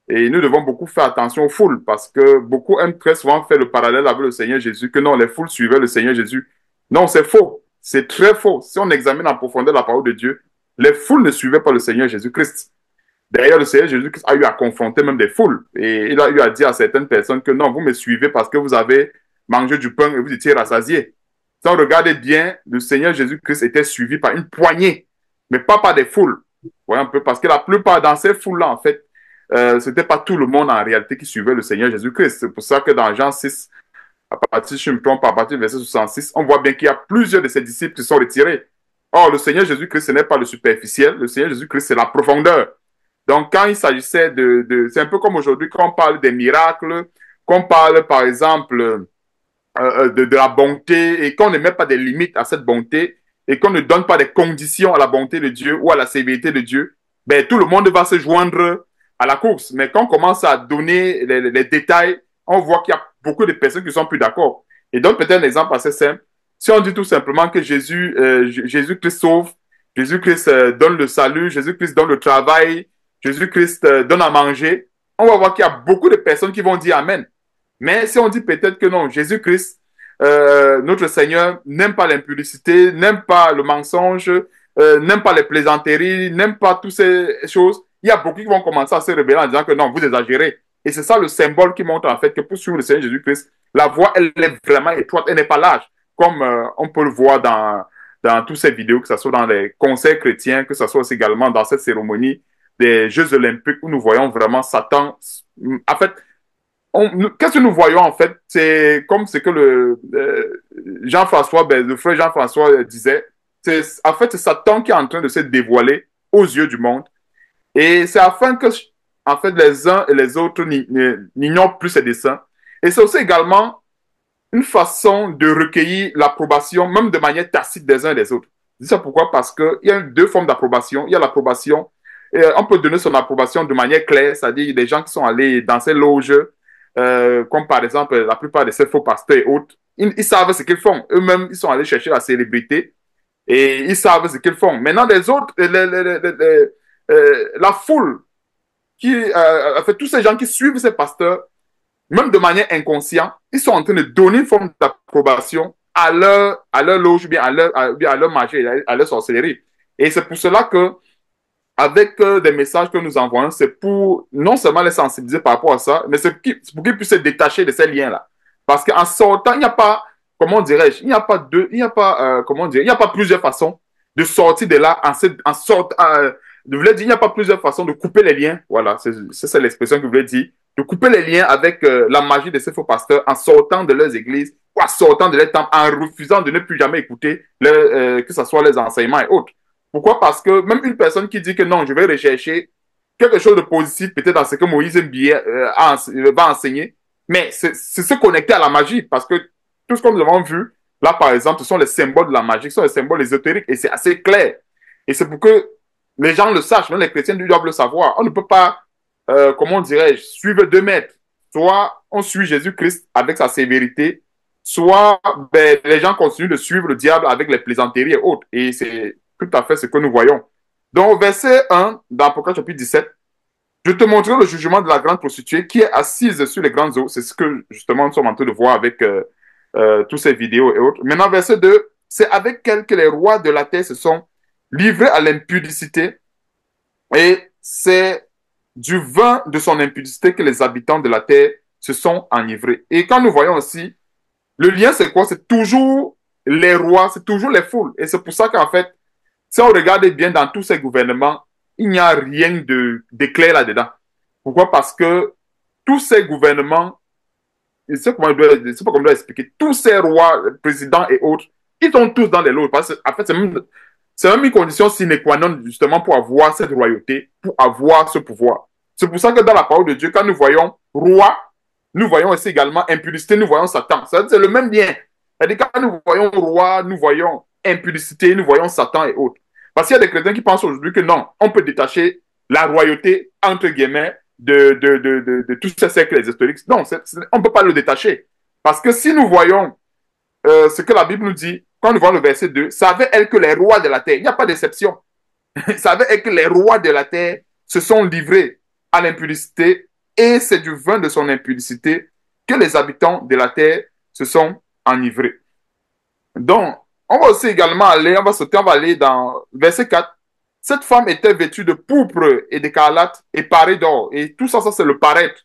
Et nous devons beaucoup faire attention aux foules parce que beaucoup aiment très souvent faire le parallèle avec le Seigneur Jésus, que non, les foules suivaient le Seigneur Jésus. Non, c'est faux. C'est très faux. Si on examine en profondeur la parole de Dieu, les foules ne suivaient pas le Seigneur Jésus-Christ. D'ailleurs, le Seigneur Jésus-Christ a eu à confronter même des foules. Et il a eu à dire à certaines personnes que non, vous me suivez parce que vous avez mangé du pain et vous étiez rassasiés. Si on regardait bien, le Seigneur Jésus-Christ était suivi par une poignée, mais pas par des foules. Vous voyez un peu, parce que la plupart dans ces foules-là, en fait, c'était pas tout le monde en réalité qui suivait le Seigneur Jésus-Christ. C'est pour ça que dans Jean 6, à partir, si je me trompe, à partir du verset 66, on voit bien qu'il y a plusieurs de ses disciples qui sont retirés. Or, le Seigneur Jésus-Christ, ce n'est pas le superficiel. Le Seigneur Jésus-Christ, c'est la profondeur. Donc, quand il s'agissait c'est un peu comme aujourd'hui, quand on parle des miracles, qu'on parle, par exemple, de la bonté et qu'on ne met pas des limites à cette bonté et qu'on ne donne pas des conditions à la bonté de Dieu ou à la sévérité de Dieu, ben, tout le monde va se joindre à la course. Mais quand on commence à donner les détails, on voit qu'il y a beaucoup de personnes qui ne sont plus d'accord. Et donc, peut-être un exemple assez simple. Si on dit tout simplement que Jésus-Christ sauve, Jésus-Christ donne le salut, Jésus-Christ donne le travail, Jésus-Christ donne à manger, on va voir qu'il y a beaucoup de personnes qui vont dire Amen. Mais si on dit peut-être que non, Jésus-Christ, notre Seigneur, n'aime pas l'impudicité, n'aime pas le mensonge, n'aime pas les plaisanteries, n'aime pas toutes ces choses, il y a beaucoup qui vont commencer à se rebeller en disant que non, vous exagérez. Et c'est ça le symbole qui montre en fait que pour suivre le Seigneur Jésus-Christ, la voie, elle est vraiment étroite, elle n'est pas large, comme on peut le voir dans toutes ces vidéos, que ce soit dans les concerts chrétiens, que ce soit aussi également dans cette cérémonie des Jeux olympiques où nous voyons vraiment Satan. En fait, qu'est-ce que nous voyons en fait? C'est comme ce que le Jean-François, le frère Jean-François disait. En fait, c'est Satan qui est en train de se dévoiler aux yeux du monde. Et c'est afin que, en fait, les uns et les autres n'ignorent plus ses desseins. Et c'est aussi également une façon de recueillir l'approbation, même de manière tacite des uns et des autres. Je dis ça pourquoi? Parce qu'il y a deux formes d'approbation. Il y a l'approbation, on peut donner son approbation de manière claire, c'est-à-dire des gens qui sont allés dans ces loges, comme par exemple la plupart de ces faux pasteurs et autres, ils savent ce qu'ils font. Eux-mêmes, ils sont allés chercher la célébrité et ils savent ce qu'ils font. Maintenant, les autres, la foule, en fait, tous ces gens qui suivent ces pasteurs, même de manière inconsciente, ils sont en train de donner une forme d'approbation à leur loge, bien à leur magie, à leur sorcellerie. Et c'est pour cela que, avec des messages que nous envoyons, c'est pour non seulement les sensibiliser par rapport à ça, mais c'est pour qu'ils puissent se détacher de ces liens-là. Parce qu'en sortant, il n'y a pas, comment dirais-je, il n'y a pas plusieurs façons de sortir de là je voulais dire, il n'y a pas plusieurs façons de couper les liens. Voilà, c'est l'expression que je voulais dire. De couper les liens avec la magie de ces faux pasteurs en sortant de leurs églises ou en sortant de leurs temples, en refusant de ne plus jamais écouter que ce soit les enseignements et autres. Pourquoi? Parce que même une personne qui dit que non, je vais rechercher quelque chose de positif, peut-être dans ce que Moïse va enseigner, mais c'est se connecter à la magie, parce que tout ce que nous avons vu, là par exemple, ce sont les symboles de la magie, ce sont les symboles ésotériques, et c'est assez clair. Et c'est pour que les gens le sachent, même les chrétiens doivent le savoir. On ne peut pas, comment dirais-je, suivre deux maîtres. Soit on suit Jésus-Christ avec sa sévérité, soit les gens continuent de suivre le diable avec les plaisanteries et autres. Et c'est tout à fait ce que nous voyons. Donc, verset 1, dans Apocalypse chapitre 17, je te montrerai le jugement de la grande prostituée qui est assise sur les grandes eaux. C'est ce que, justement, nous sommes en train de voir avec toutes ces vidéos et autres. Maintenant, verset 2, c'est avec elle que les rois de la terre se sont livrés à l'impudicité, et c'est du vin de son impudicité que les habitants de la terre se sont enivrés. Et quand nous voyons aussi, le lien c'est quoi? C'est toujours les rois, c'est toujours les foules. Et c'est pour ça qu'en fait, si on regarde bien dans tous ces gouvernements, il n'y a rien d'éclair là-dedans. Pourquoi? Parce que tous ces gouvernements, je ne sais pas comment je dois expliquer, tous ces rois, présidents et autres, ils sont tous dans les lots. Parce que, en fait, c'est même une condition sine qua non, justement, pour avoir cette royauté, pour avoir ce pouvoir. C'est pour ça que dans la parole de Dieu, quand nous voyons roi, nous voyons aussi également impudicité, nous voyons Satan. C'est le même lien. C'est-à-dire, quand nous voyons roi, nous voyons impudicité, nous voyons Satan et autres. Parce qu'il y a des chrétiens qui pensent aujourd'hui que non, on peut détacher la royauté, entre guillemets, de tous ces cercles historiques. Non, on ne peut pas le détacher. Parce que si nous voyons ce que la Bible nous dit, quand nous voyons le verset 2, savait-elle que les rois de la terre, il n'y a pas d'exception, savait-elle que les rois de la terre se sont livrés à l'impudicité, et c'est du vin de son impudicité que les habitants de la terre se sont enivrés. Donc, on va aussi également aller, on va aller dans verset 4. Cette femme était vêtue de pourpre et d'écarlate et parée d'or. Et tout ça, c'est le paraître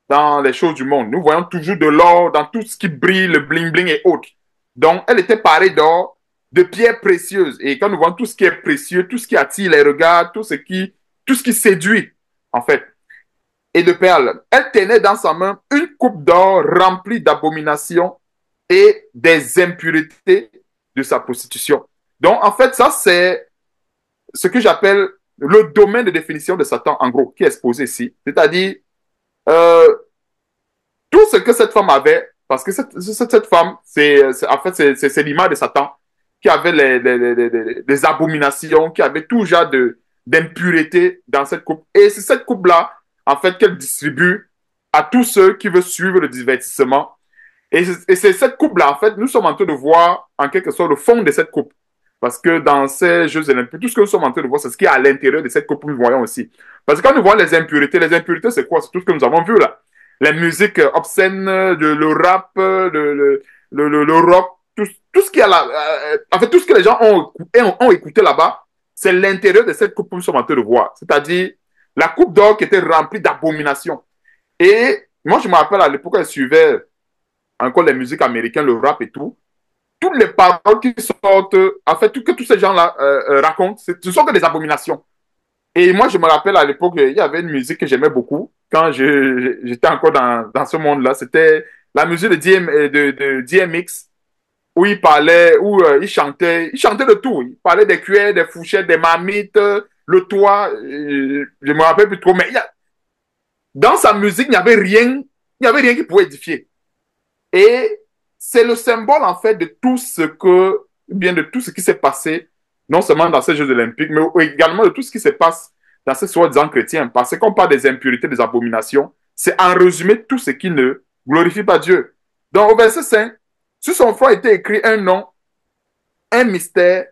dans les choses du monde. Nous voyons toujours de l'or dans tout ce qui brille, le bling-bling et autres. Donc, elle était parée d'or, de pierres précieuses. Et quand nous voyons tout ce qui est précieux, tout ce qui attire les regards, tout ce qui séduit, en fait, et de perles, elle tenait dans sa main une coupe d'or remplie d'abominations et des impuretés de sa prostitution. Donc, en fait, ça, c'est ce que j'appelle le domaine de définition de Satan, en gros, qui est exposé ici. C'est-à-dire, tout ce que cette femme avait, parce que cette femme, en fait, c'est l'image de Satan, qui avait les abominations, qui avait tout genre d'impureté dans cette coupe. Et c'est cette coupe-là, en fait, qu'elle distribue à tous ceux qui veulent suivre le divertissement. Et c'est cette coupe-là, en fait, nous sommes en train de voir, en quelque sorte, le fond de cette coupe. Parce que dans ces Jeux olympiques, tout ce que nous sommes en train de voir, c'est ce qui est à l'intérieur de cette coupe que nous voyons aussi. Parce que quand nous voyons les impuretés, c'est quoi? C'est tout ce que nous avons vu là. Les musiques obscènes, le rap, le rock, tout ce qui est là, en fait, tout ce que les gens ont écouté là-bas, c'est l'intérieur de cette coupe que nous sommes en train de voir. C'est-à-dire la coupe d'or qui était remplie d'abominations. Et moi, je me rappelle à l'époque, elle suivait encore les musiques américaines, le rap et tout. Toutes les paroles qui sortent, en fait, tout que tous ces gens-là racontent, ce sont que des abominations. Et moi, je me rappelle à l'époque, il y avait une musique que j'aimais beaucoup quand j'étais encore dans ce monde-là. C'était la musique de DMX, où il parlait, où il chantait de tout. Il parlait des cuillères, des fourchettes, des marmites, le toit. Je me rappelle plus trop, mais dans sa musique, il n'y avait rien qui pouvait édifier. Et c'est le symbole, en fait, de tout ce qui s'est passé, non seulement dans ces Jeux olympiques, mais également de tout ce qui se passe dans ces soi-disant chrétiens. Parce qu'on parle des impuretés, des abominations, c'est en résumé tout ce qui ne glorifie pas Dieu. Donc, au verset 5, sur son front était écrit un nom, un mystère.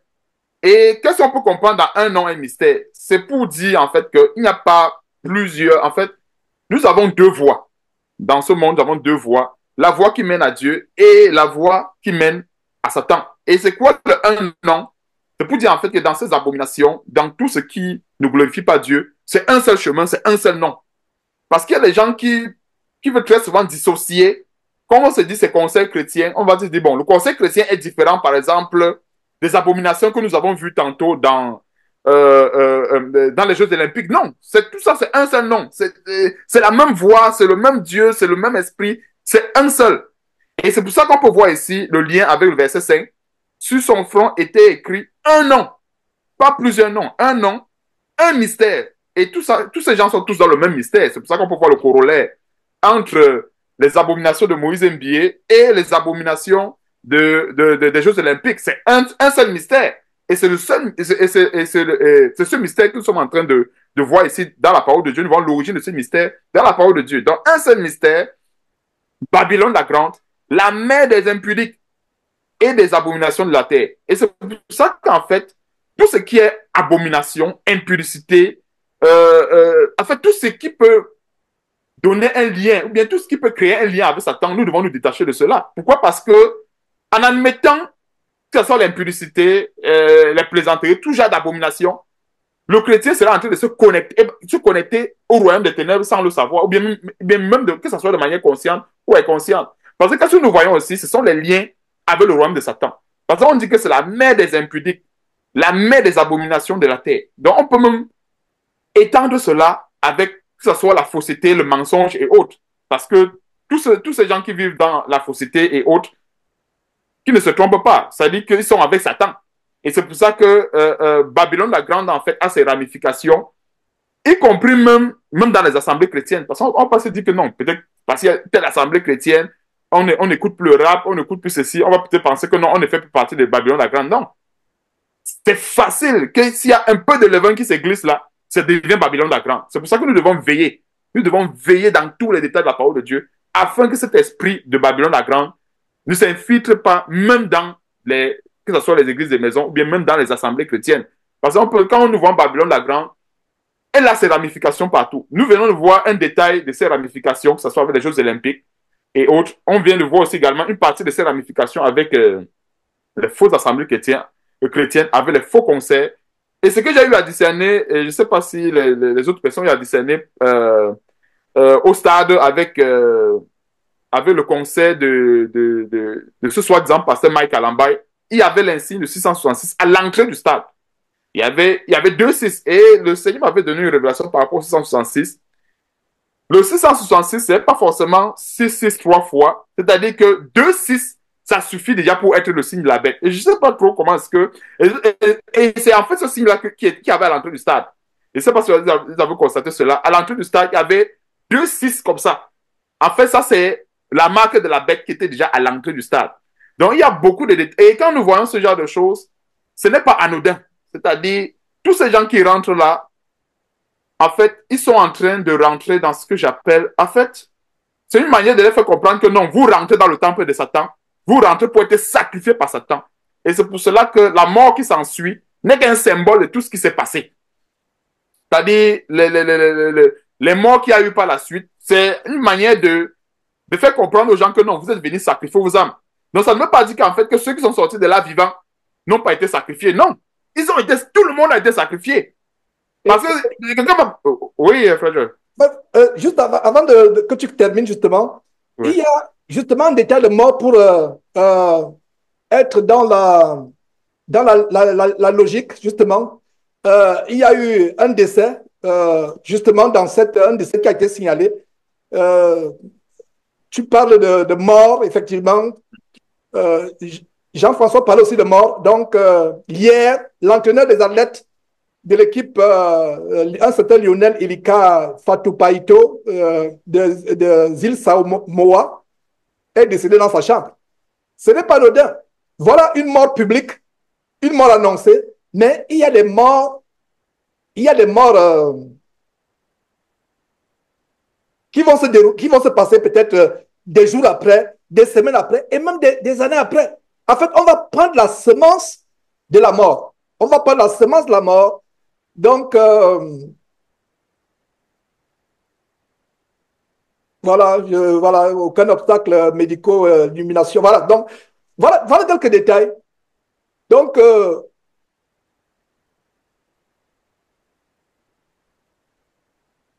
Et qu'est-ce qu'on peut comprendre dans un nom, un mystère? C'est pour dire, en fait, qu'il n'y a pas plusieurs. En fait, nous avons deux voies. Dans ce monde, nous avons deux voies. La voie qui mène à Dieu et la voie qui mène à Satan. Et c'est quoi le un nom? C'est pour dire en fait que dans ces abominations, dans tout ce qui ne glorifie pas Dieu, c'est un seul chemin, c'est un seul nom. Parce qu'il y a des gens qui veulent très souvent dissocier. Quand on se dit c'est conseil chrétien, on va se dire, bon, le conseil chrétien est différent, par exemple, des abominations que nous avons vues tantôt dans les Jeux olympiques. Non, tout ça, c'est un seul nom. C'est la même voix, c'est le même Dieu, c'est le même esprit. C'est un seul. Et c'est pour ça qu'on peut voir ici le lien avec le verset 5. Sur son front était écrit un nom. Pas plusieurs noms. Un nom, un mystère. Et tous ces gens sont tous dans le même mystère. C'est pour ça qu'on peut voir le corollaire entre les abominations de Moïse Mbié et les abominations des Jeux olympiques. C'est un seul mystère. Et c'est ce mystère que nous sommes en train de voir ici dans la parole de Dieu. Nous voyons l'origine de ce mystère dans la parole de Dieu. Donc, un seul mystère, Babylone la grande, la mère des impudiques et des abominations de la terre. Et c'est pour ça qu'en fait, tout ce qui est abomination, impudicité, en fait, tout ce qui peut donner un lien, ou bien tout ce qui peut créer un lien avec Satan, nous devons nous détacher de cela. Pourquoi? Parce que, en admettant que ce soit l'impudicité, les plaisanteries, tout genre d'abomination, le chrétien sera en train de se connecter au royaume des ténèbres sans le savoir, ou bien même que ce soit de manière consciente ou inconsciente. Parce que quand nous voyons aussi, ce sont les liens avec le royaume de Satan. Parce qu'on dit que c'est la mère des impudiques, la mère des abominations de la terre. Donc on peut même étendre cela avec que ce soit la fausseté, le mensonge et autres. Parce que tous ces gens qui vivent dans la fausseté et autres, qui ne se trompent pas, ça dit qu'ils sont avec Satan. Et c'est pour ça que Babylone la Grande, en fait, a ses ramifications, y compris même dans les assemblées chrétiennes. Parce qu'on peut se dire que non, peut-être parce qu'il y a telle assemblée chrétienne, on n'écoute plus le rap, on n'écoute plus ceci, on va peut-être penser que non, on ne fait plus partie de Babylone la Grande. Non. C'est facile que s'il y a un peu de levain qui se glisse là, ça devient Babylone la Grande. C'est pour ça que nous devons veiller. Nous devons veiller dans tous les détails de la parole de Dieu, afin que cet esprit de Babylone la Grande ne s'infiltre pas, même dans que ce soit les églises des maisons, ou bien même dans les assemblées chrétiennes. Par exemple, quand nous voit Babylone la Grande, elle a ses ramifications partout. Nous venons de voir un détail de ces ramifications, que ce soit avec les Jeux olympiques et autres. On vient de voir aussi également une partie de ces ramifications avec les fausses assemblées chrétiennes, avec les faux concerts. Et ce que j'ai eu à discerner, et je ne sais pas si les autres personnes ont eu à discerner au stade avec avec le conseil de ce soi-disant pasteur Mike Alambay, il y avait l'insigne de 666 à l'entrée du stade. Il y avait 2-6 et le Seigneur m'avait donné une révélation par rapport au 666. Le 666, c'est pas forcément 6-6 trois fois, c'est-à-dire que 2-6, ça suffit déjà pour être le signe de la bête. Et je sais pas trop comment est-ce que... Et c'est en fait ce signe-là qui avait à l'entrée du stade. Je sais pas si vous avez constaté cela. À l'entrée du stade, il y avait 2-6 comme ça. En fait, ça, c'est la marque de la bête qui était déjà à l'entrée du stade. Donc, il y a beaucoup de détails. Et quand nous voyons ce genre de choses, ce n'est pas anodin. C'est-à-dire, tous ces gens qui rentrent là, en fait, ils sont en train de rentrer dans ce que j'appelle, en fait, c'est une manière de les faire comprendre que non, vous rentrez dans le temple de Satan, vous rentrez pour être sacrifié par Satan. Et c'est pour cela que la mort qui s'ensuit n'est qu'un symbole de tout ce qui s'est passé. C'est-à-dire, les morts qu'il y a eu par la suite, c'est une manière de faire comprendre aux gens que non, vous êtes venus sacrifier vos âmes. Donc, ça ne veut pas dire qu'en fait, que ceux qui sont sortis de là vivants n'ont pas été sacrifiés. Non, tout le monde a été sacrifié. Parce que quelqu'un m'a... Oui, Fred. Juste avant que tu termines, justement, oui. Il y a justement des tas de morts pour être dans la logique, justement. Il y a eu un décès, justement, un décès qui a été signalé. Tu parles de mort, effectivement. Jean-François parlait aussi de mort. Donc, hier, l'entraîneur des athlètes de l'équipe, un certain Lionel Ilika Fatoupaito de Zil Samoa est décédé dans sa chambre. Ce n'est pas anodin. Voilà une mort publique, une mort annoncée, mais il y a des morts, qui vont se passer peut-être des jours après, des semaines après, et même des années après. En fait, on va prendre la semence de la mort. On va prendre la semence de la mort. Donc, voilà, aucun obstacle médicaux, illumination. Voilà, donc, voilà quelques détails. Donc,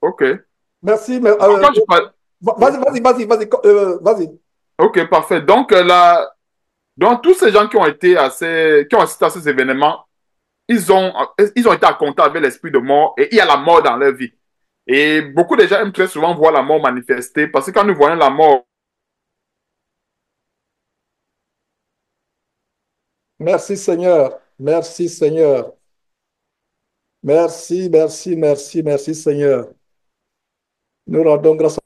ok. Merci. Mais, vas-y. Ok, parfait. Donc, donc tous ces gens qui ont assisté à ces événements, ils ont été en contact avec l'esprit de mort et il y a la mort dans leur vie. Et beaucoup de gens aiment très souvent voir la mort manifester parce que quand nous voyons la mort... Merci Seigneur. Merci Seigneur. Merci Seigneur. Nous rendons grâce.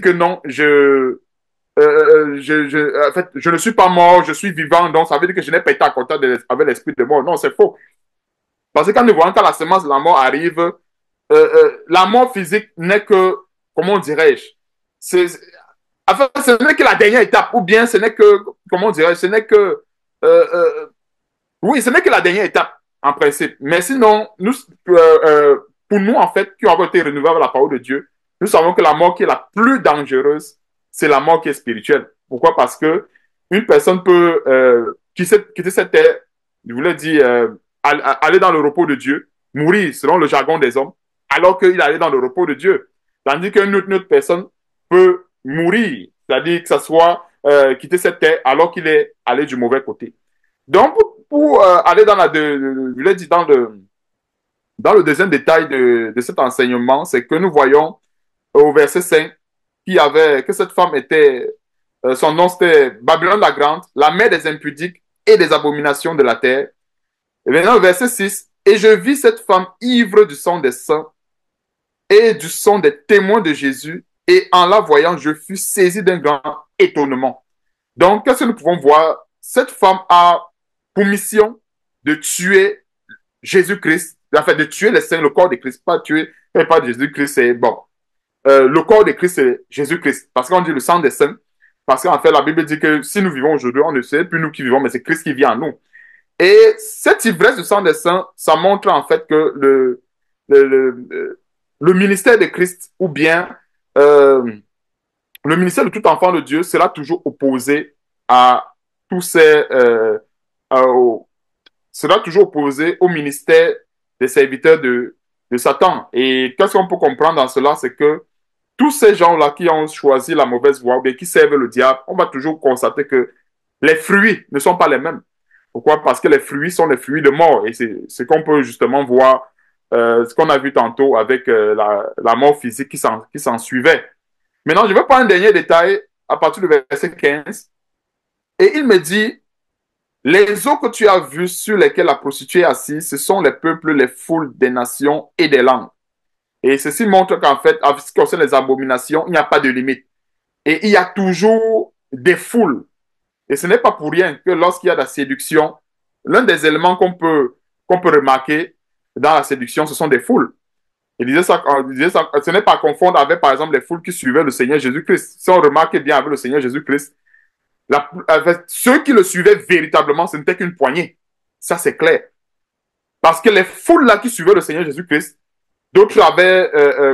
Que non, en fait, je ne suis pas mort, je suis vivant, donc ça veut dire que je n'ai pas été en contact avec l'esprit de mort. Non, c'est faux. Parce que quand nous voyons que la semence de la mort arrive, la mort physique n'est que, comment dirais-je, enfin, ce n'est que la dernière étape, ou bien ce n'est que, comment dirais-je, ce n'est que, oui, ce n'est que la dernière étape, en principe. Mais sinon, pour nous, en fait, qui avons été renouvelés avec la parole de Dieu, nous savons que la mort qui est la plus dangereuse, c'est la mort qui est spirituelle. Pourquoi? Parce que une personne peut quitter cette terre, je voulais dire, aller dans le repos de Dieu, mourir selon le jargon des hommes, alors qu'il allait dans le repos de Dieu. Tandis qu'une autre personne peut mourir, c'est-à-dire que ça soit quitter cette terre alors qu'il est allé du mauvais côté. Donc, pour aller dans je voulais dire dans le deuxième détail de cet enseignement, c'est que nous voyons au verset 5 que cette femme était, son nom c'était Babylone la Grande, la mère des impudiques et des abominations de la terre. Et maintenant, au verset 6, et je vis cette femme ivre du sang des saints et du sang des témoins de Jésus, et en la voyant, je fus saisi d'un grand étonnement. Donc, qu'est-ce que nous pouvons voir? Cette femme a pour mission de tuer Jésus-Christ, enfin de tuer les saints, le corps de Christ, pas de Jésus-Christ, c'est bon. Le corps de Christ, c'est Jésus-Christ. Parce qu'on dit le sang des saints. Parce qu'en fait, la Bible dit que si nous vivons aujourd'hui, on ne sait plus nous qui vivons, mais c'est Christ qui vit en nous. Et cette ivresse du sang des saints, ça montre en fait que le ministère de Christ, ou bien le ministère de tout enfant de Dieu, sera toujours opposé à tous ces... sera toujours opposé au ministère des serviteurs de Satan. Et qu'est-ce qu'on peut comprendre dans cela? C'est que tous ces gens-là qui ont choisi la mauvaise voie ou bien qui servent le diable, on va toujours constater que les fruits ne sont pas les mêmes. Pourquoi? Parce que les fruits sont les fruits de mort. Et c'est ce qu'on peut justement voir, ce qu'on a vu tantôt avec la mort physique qui s'en suivait. Maintenant, je vais prendre un dernier détail à partir du verset 15. Et il me dit, les eaux que tu as vues sur lesquelles la prostituée est assise, ce sont les peuples, les foules des nations et des langues. Et ceci montre qu'en fait, en ce qui concerne les abominations, il n'y a pas de limite. Et il y a toujours des foules. Et ce n'est pas pour rien que lorsqu'il y a de la séduction, l'un des éléments qu'on peut remarquer dans la séduction, ce sont des foules. Il disait ça, ce n'est pas à confondre avec, par exemple, les foules qui suivaient le Seigneur Jésus-Christ. Si on remarque bien avec le Seigneur Jésus-Christ, ceux qui le suivaient véritablement, ce n'était qu'une poignée. Ça, c'est clair. Parce que les foules-là qui suivaient le Seigneur Jésus-Christ, d'autres avaient,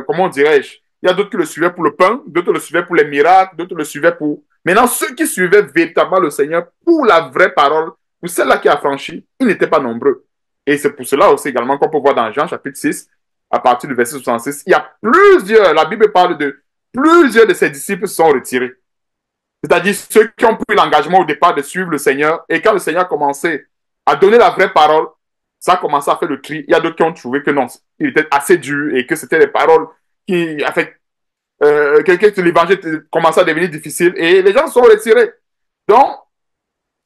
comment dirais-je, il y a d'autres qui le suivaient pour le pain, d'autres le suivaient pour les miracles, d'autres le suivaient pour... Maintenant, ceux qui suivaient véritablement le Seigneur pour la vraie parole, pour celle-là qui a franchi, ils n'étaient pas nombreux. Et c'est pour cela aussi également qu'on peut voir dans Jean chapitre 6, à partir du verset 66, il y a plusieurs, la Bible parle de plusieurs de ses disciples se sont retirés. C'est-à-dire ceux qui ont pris l'engagement au départ de suivre le Seigneur, et quand le Seigneur a commencé à donner la vraie parole, ça a commencé à faire le tri. Il y a d'autres qui ont trouvé que non, il était assez dur et que c'était des paroles qui, en fait, que l'évangile commençait à devenir difficile et les gens se sont retirés. Donc,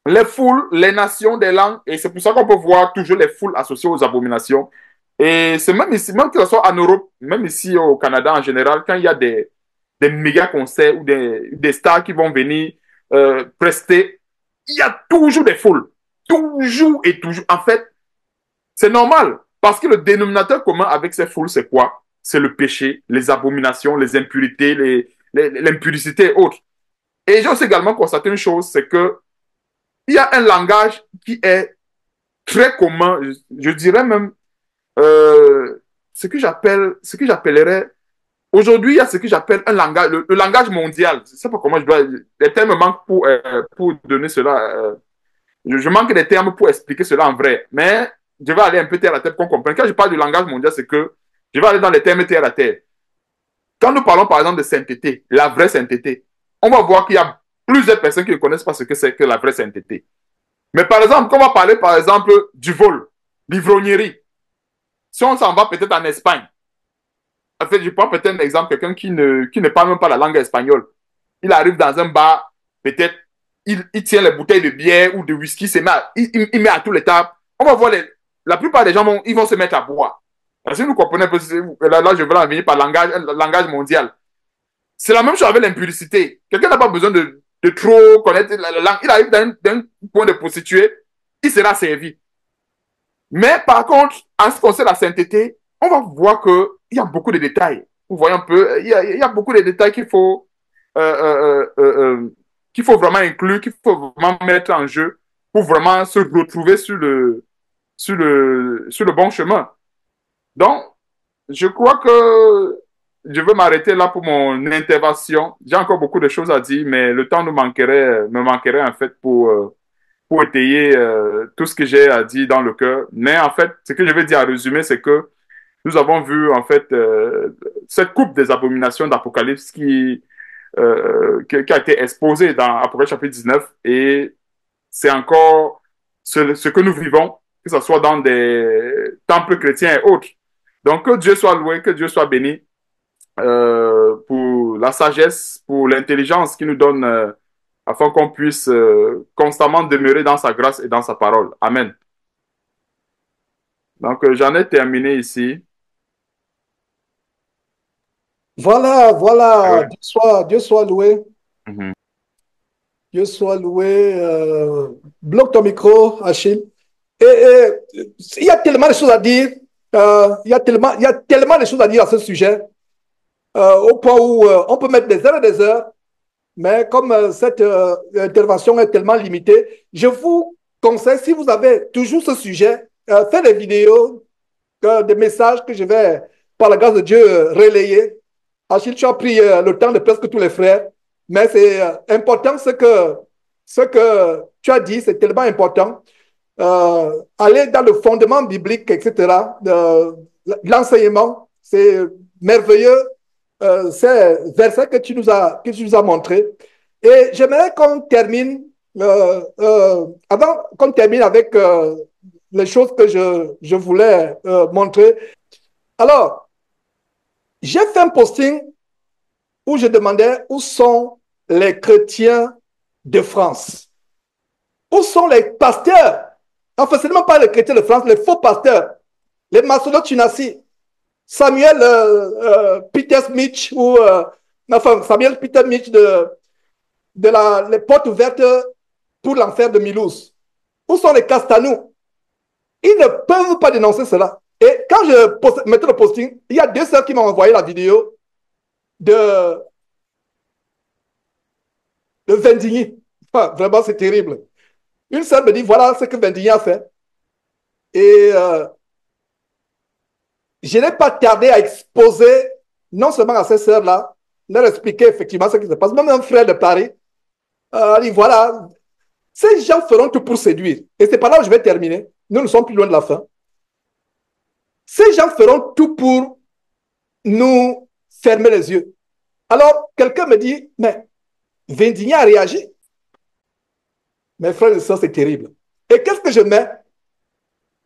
les foules, les nations, des langues, et c'est pour ça qu'on peut voir toujours les foules associées aux abominations. Et c'est même ici, même que ce soit en Europe, même ici au Canada en général, quand il y a des méga concerts ou des stars qui vont venir prester, il y a toujours des foules. Toujours et toujours. En fait, c'est normal. Parce que le dénominateur commun avec ces foules, c'est quoi? C'est le péché, les abominations, les impurités, l'impudicité et autres. Et j'ai aussi également constaté une chose, c'est que il y a un langage qui est très commun, je dirais même ce que j'appellerais aujourd'hui, il y a ce que j'appelle un langage, le langage mondial. Je ne sais pas comment je dois... Les termes manquent pour donner cela. Je manque des termes pour expliquer cela en vrai. Mais je vais aller un peu terre à terre pour qu'on comprenne. Quand je parle du langage mondial, c'est que je vais aller dans les termes terre à terre. Quand nous parlons par exemple de sainteté, la vraie sainteté, on va voir qu'il y a plusieurs personnes qui ne connaissent pas ce que c'est que la vraie sainteté. Mais par exemple, quand on va parler par exemple du vol, l'ivrognerie, si on s'en va peut-être en Espagne, en fait, je prends peut-être un exemple, quelqu'un qui ne parle même pas la langue espagnole. Il arrive dans un bar, peut-être, il tient les bouteilles de bière ou de whisky, il met à tous les tables. On va voir, la plupart des gens ils vont se mettre à boire. Alors, si vous comprenez un peu, là je vais en venir par langage mondial. C'est la même chose avec l'impudicité. Quelqu'un n'a pas besoin de trop connaître la langue. Il arrive d'un point de prostituée, il sera servi. Mais par contre, en ce qui concerne la sainteté, on va voir qu'il y a beaucoup de détails. Vous voyez un peu, il y a beaucoup de détails qu'il faut vraiment inclure, qu'il faut vraiment mettre en jeu pour vraiment se retrouver sur le bon chemin. Donc, je crois que je veux m'arrêter là pour mon intervention. J'ai encore beaucoup de choses à dire, mais le temps me manquerait en fait pour étayer tout ce que j'ai à dire dans le cœur. Mais en fait, ce que je veux dire à résumer, c'est que nous avons vu en fait cette coupe des abominations d'Apocalypse qui a été exposée dans Apocalypse chapitre 19 et c'est encore ce que nous vivons, que ce soit dans des temples chrétiens et autres. Donc que Dieu soit loué, que Dieu soit béni pour la sagesse, pour l'intelligence qu'il nous donne afin qu'on puisse constamment demeurer dans sa grâce et dans sa parole. Amen. Donc j'en ai terminé ici. Voilà. Ouais. Dieu soit loué. Mm-hmm. Dieu soit loué. Bloque ton micro, Achille. Et il y a tellement de choses à dire. Il y a tellement de choses à dire à ce sujet. Au point où on peut mettre des heures et des heures. Mais comme cette intervention est tellement limitée, je vous conseille, si vous avez toujours ce sujet, faites des vidéos, des messages que je vais, par la grâce de Dieu, relayer. Achille, tu as pris le temps de presque tous les frères, mais c'est important ce que tu as dit, c'est tellement important. Aller dans le fondement biblique, etc., l'enseignement, c'est merveilleux. ces versets que tu nous as montrés. Et j'aimerais qu'on termine, avant qu'on termine avec les choses que je voulais montrer. Alors, j'ai fait un posting où je demandais où sont les chrétiens de France. Où sont les pasteurs? Enfin, ce n'est même pas les chrétiens de France, les faux pasteurs. Les maçonneaux Tunassi. Samuel Peter Mitch ou enfin Samuel Peter Mitch de les portes ouvertes pour l'enfer de Milouz. Où sont les Castanou? Ils ne peuvent pas dénoncer cela. Et quand je mettais le posting, il y a 2 sœurs qui m'ont envoyé la vidéo de Vendigny. Enfin, vraiment, c'est terrible. Une sœur me dit, voilà ce que Vendigny a fait. Et je n'ai pas tardé à exposer, non seulement à ces sœurs-là, leur expliquer effectivement ce qui se passe. Même un frère de Paris dit, voilà, ces gens feront tout pour séduire. Et c'est par là où je vais terminer. Nous ne sommes plus loin de la fin. Ces gens feront tout pour nous fermer les yeux. Alors, quelqu'un me dit, mais Vendigny a réagi. Mes frères et sœurs, c'est terrible. Et qu'est-ce que je mets?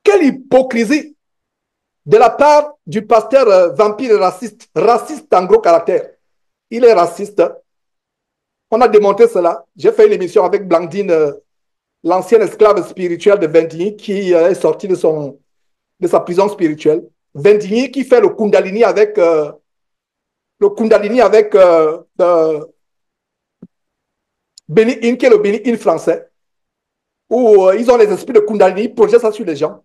Quelle hypocrisie de la part du pasteur vampire raciste, raciste en gros caractère. Il est raciste. On a démontré cela. J'ai fait une émission avec Blandine, l'ancienne esclave spirituelle de Vendigny, qui est sortie de sa prison spirituelle. Vendigny qui fait le Kundalini avec Béni In, qui est le Béni In français, où ils ont les esprits de Kundalini, projettent ça sur les gens.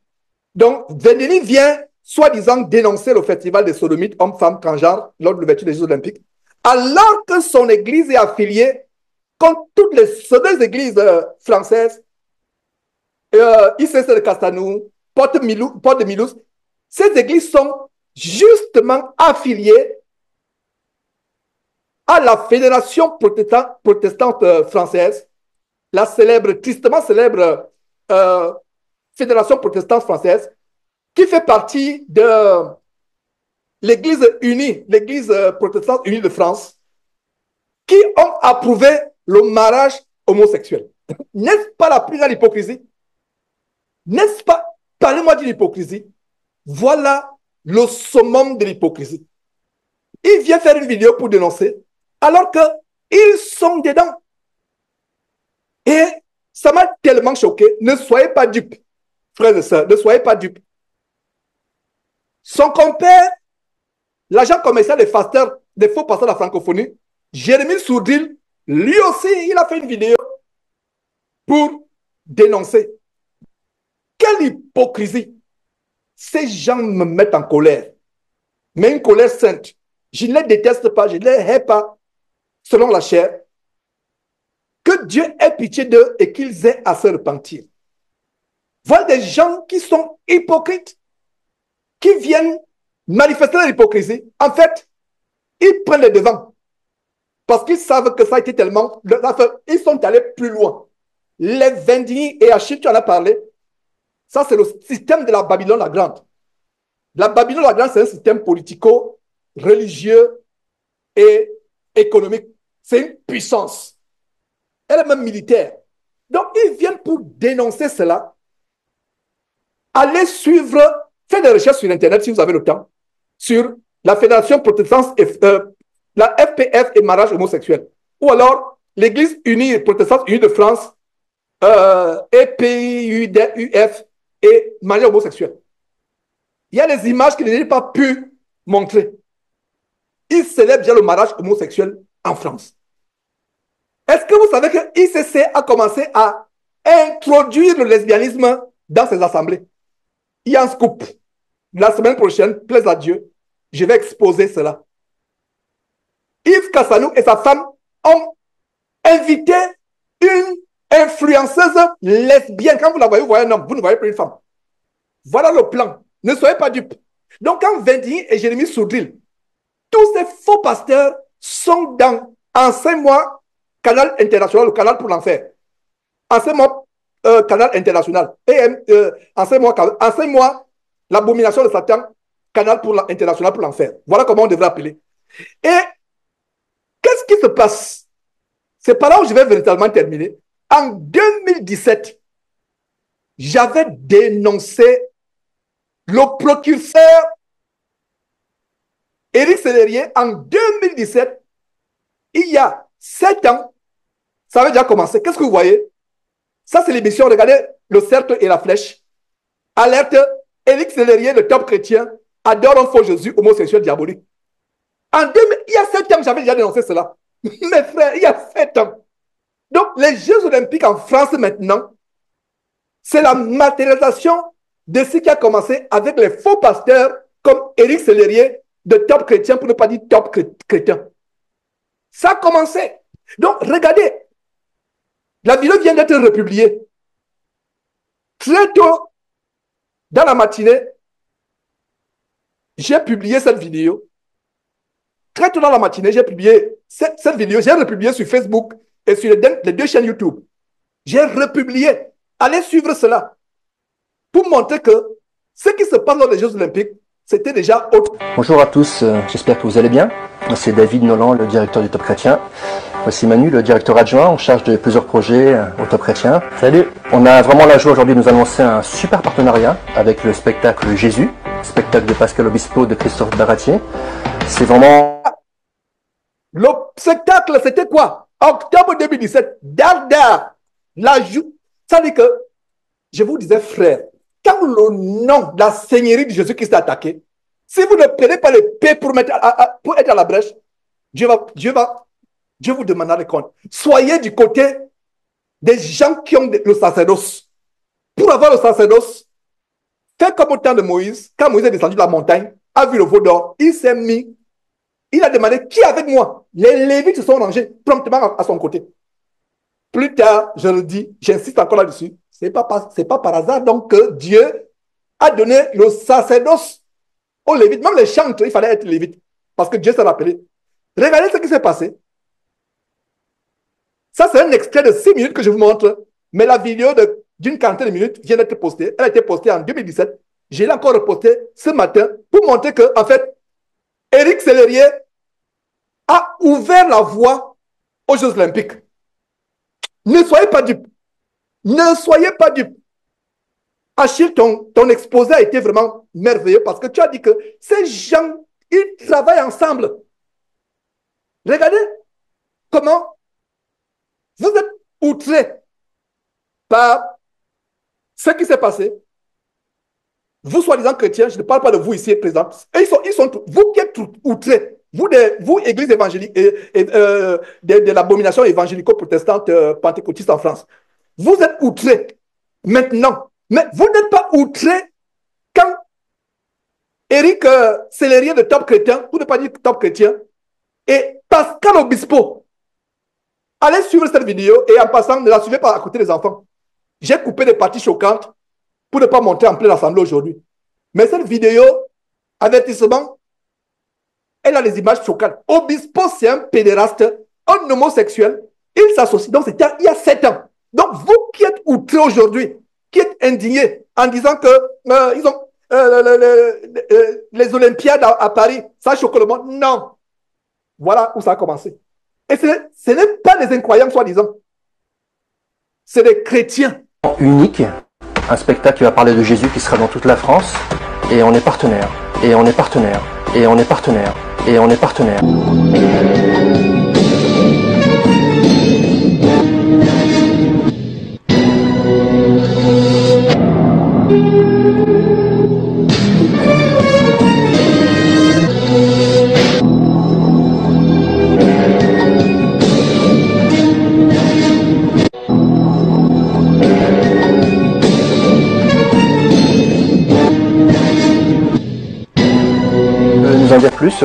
Donc, Vendigny vient soi-disant dénoncer le festival des sodomites, hommes-femmes, transgenres, lors de l'ouverture des Jeux Olympiques, alors que son église est affiliée contre toutes les deux églises françaises, ICC de Castanou, Porte de Milouz. Ces églises sont justement affiliées à la Fédération protestante française, la tristement célèbre Fédération protestante française, qui fait partie de l'Église unie, l'Église protestante unie de France, qui ont approuvé le mariage homosexuel. N'est-ce pas la plus grande hypocrisie? N'est-ce pas? Parlez-moi d'une hypocrisie. Voilà le summum de l'hypocrisie. Il vient faire une vidéo pour dénoncer, alors qu'ils sont dedans. Et ça m'a tellement choqué. Ne soyez pas dupes, frères et sœurs, ne soyez pas dupes. Son compère, l'agent commercial des faux pasteurs de la francophonie, Jérémy Sourdil, lui aussi, il a fait une vidéo pour dénoncer. Quelle hypocrisie! Ces gens me mettent en colère, mais une colère sainte. Je ne les déteste pas, je ne les hais pas, selon la chair. Que Dieu ait pitié d'eux et qu'ils aient à se repentir. Voilà des gens qui sont hypocrites, qui viennent manifester leur hypocrisie. En fait, ils prennent les devants parce qu'ils savent que ça a été tellement... Ils sont allés plus loin. Les Vendigny et Achille, tu en as parlé. Ça, c'est le système de la Babylone la Grande. La Babylone la Grande, c'est un système politico-religieux et économique. C'est une puissance. Elle est même militaire. Donc, ils viennent pour dénoncer cela. Allez suivre, faites des recherches sur Internet si vous avez le temps, sur la Fédération protestante, la FPF et mariage homosexuel. Ou alors, l'Église unie protestante unie de France, EPIUF et mariage homosexuel. Il y a des images qu'ils n'ont pas pu montrer. Ils célèbrent déjà le mariage homosexuel en France. Est-ce que vous savez que ICC a commencé à introduire le lesbianisme dans ses assemblées? Il y a un scoop. La semaine prochaine, plaise à Dieu, je vais exposer cela. Yves Cassanou et sa femme ont invité une influenceuse lesbienne. Quand vous la voyez, vous voyez un homme, vous ne voyez plus une femme. Voilà le plan. Ne soyez pas dupes. Donc, quand Vendigny et Jérémy Sourdil, tous ces faux pasteurs sont dans Enseigne-moi Canal International, le canal pour l'enfer. Enseigne-moi Canal International. Enseigne-moi l'abomination de Satan, canal international pour l'enfer. Voilà comment on devrait appeler. Et qu'est-ce qui se passe? C'est par là où je vais véritablement terminer. En 2017, j'avais dénoncé le procureur Éric Sellerier en 2017. Il y a 7 ans, ça avait déjà commencé. Qu'est-ce que vous voyez? Ça, c'est l'émission. Regardez le cercle et la flèche. Alerte, Éric Sellerier, le top chrétien, adore un faux Jésus homosexuel diabolique. Il y a 7 ans, j'avais déjà dénoncé cela. Mes frères, il y a 7 ans. Donc, les Jeux Olympiques en France maintenant, c'est la matérialisation de ce qui a commencé avec les faux pasteurs comme Éric Sellerier, de top chrétien, pour ne pas dire top chrétien. Ça a commencé. Donc, regardez, la vidéo vient d'être republiée. Très tôt, dans la matinée, j'ai publié cette vidéo. Très tôt dans la matinée, j'ai publié cette vidéo. J'ai republié sur Facebook et sur les 2 chaînes YouTube. J'ai republié. Allez suivre cela pour montrer que ce qui se passe dans les Jeux Olympiques, c'était déjà autre. Bonjour à tous, j'espère que vous allez bien. C'est David Nolan, le directeur du Top Chrétien. Voici Manu, le directeur adjoint en charge de plusieurs projets au Top Chrétien. Salut. On a vraiment la joie aujourd'hui de nous annoncer un super partenariat avec le spectacle Jésus, spectacle de Pascal Obispo, de Christophe Baratier. C'est vraiment... Le spectacle, c'était quoi? Octobre 2017, Darda, ça dit que, je vous disais frère, quand le nom de la Seigneurie de Jésus-Christ est attaqué, si vous ne prenez pas l'épée pour être à la brèche, Dieu vous demandera des comptes. Soyez du côté des gens qui ont le sacerdoce. Pour avoir le sacerdoce, faites comme au temps de Moïse. Quand Moïse est descendu de la montagne, a vu le veau d'or, il s'est mis, il a demandé qui est avec moi. Les Lévites se sont rangés promptement à son côté. Plus tard, je le dis, j'insiste encore là-dessus, c'est pas par hasard donc que Dieu a donné le sacerdoce aux Lévites. Même les chantres, il fallait être Lévite. Parce que Dieu s'est rappelé. Regardez ce qui s'est passé. Ça, c'est un extrait de 6 minutes que je vous montre. Mais la vidéo d'une quarantaine de minutes vient d'être postée. Elle a été postée en 2017. Je l'ai encore repostée ce matin pour montrer que, en fait, Éric Sellerier a ouvert la voie aux Jeux Olympiques. Ne soyez pas dupes. Ne soyez pas dupes. Achille, ton exposé a été vraiment merveilleux parce que tu as dit que ces gens, ils travaillent ensemble. Regardez comment vous êtes outrés par ce qui s'est passé. Vous, soi-disant chrétiens, je ne parle pas de vous ici présents. Ils sont vous qui êtes outrés. Vous, église évangélique de l'abomination évangélico-protestante pentecôtiste en France. Vous êtes outrés maintenant. Mais vous n'êtes pas outrés quand Éric Sellerier de Top Chrétien, pour ne pas dire Top Chrétien, et Pascal Obispo. Allez suivre cette vidéo et en passant, ne la suivez pas à côté des enfants. J'ai coupé des parties choquantes pour ne pas monter en pleine assemblée aujourd'hui. Mais cette vidéo, avertissement, elle a les images choquantes. Obispo, c'est un pédéraste, un homosexuel. Il s'associe. Donc, c'était il y a 7 ans. Donc, vous qui êtes outrés aujourd'hui, qui êtes indignés en disant que ils ont les Olympiades à Paris, ça choque le monde. Non. Voilà où ça a commencé. Et ce n'est pas des incroyants, soi-disant. C'est des chrétiens. Unique, un spectacle qui va parler de Jésus qui sera dans toute la France. Et on est partenaire. Et on est partenaire. Et on est partenaire. Et on est partenaire. Nous en dire plus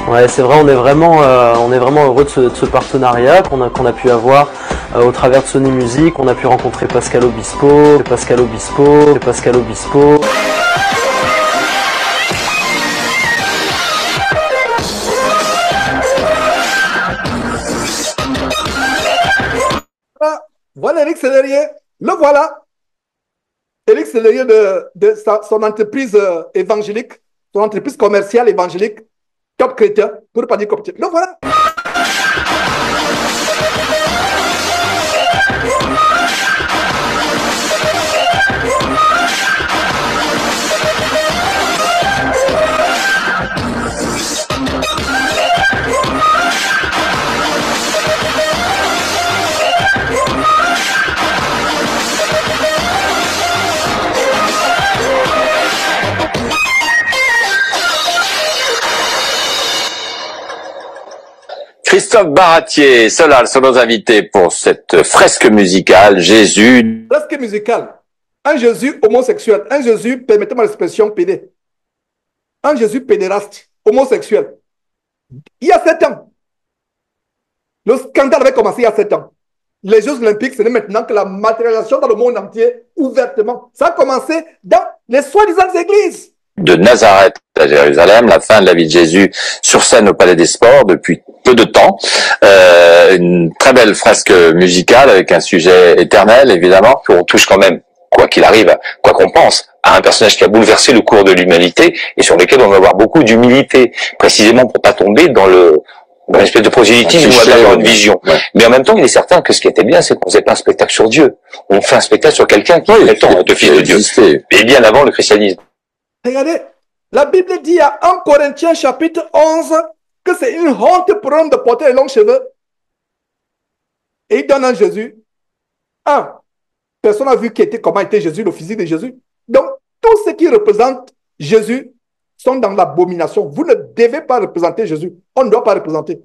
Ouais, c'est vrai, on est vraiment heureux de ce partenariat qu'on a pu avoir au travers de Sony Music. On a pu rencontrer Pascal Obispo. Voilà Éric Sellerier, le voilà. Éric Sellerier de son entreprise évangélique, son entreprise commerciale évangélique, top chrétien, pour ne pas dire copte. Donc voilà. Christophe Baratier, Solal sont nos invités pour cette fresque musicale, Jésus. Fresque musicale. Un Jésus homosexuel, un Jésus, permettez-moi l'expression, pédé. Un Jésus pédéraste, homosexuel. Il y a 7 ans. Le scandale avait commencé il y a 7 ans. Les Jeux Olympiques, ce n'est maintenant que la matérialisation dans le monde entier, ouvertement. Ça a commencé dans les soi-disant églises. De Nazareth à Jérusalem, la fin de la vie de Jésus sur scène au Palais des Sports depuis peu de temps. Une très belle fresque musicale avec un sujet éternel, évidemment, qu'on touche quand même, quoi qu'il arrive, quoi qu'on pense, à un personnage qui a bouleversé le cours de l'humanité et sur lequel on va avoir beaucoup d'humilité, précisément pour pas tomber dans une espèce de prosélytisme ou d'avoir une vision. Ouais. Mais en même temps, il est certain que ce qui était bien, c'est qu'on faisait pas un spectacle sur Dieu. On fait un spectacle sur quelqu'un qui prétend être fils de Dieu. Et bien avant le christianisme. Regardez, la Bible dit à 1 Corinthiens chapitre 11 que c'est une honte pour l'homme de porter les longs cheveux. Et il donne à Jésus. Personne n'a vu comment était Jésus, le physique de Jésus. Donc, tout ce qui représente Jésus sont dans l'abomination. Vous ne devez pas représenter Jésus. On ne doit pas représenter.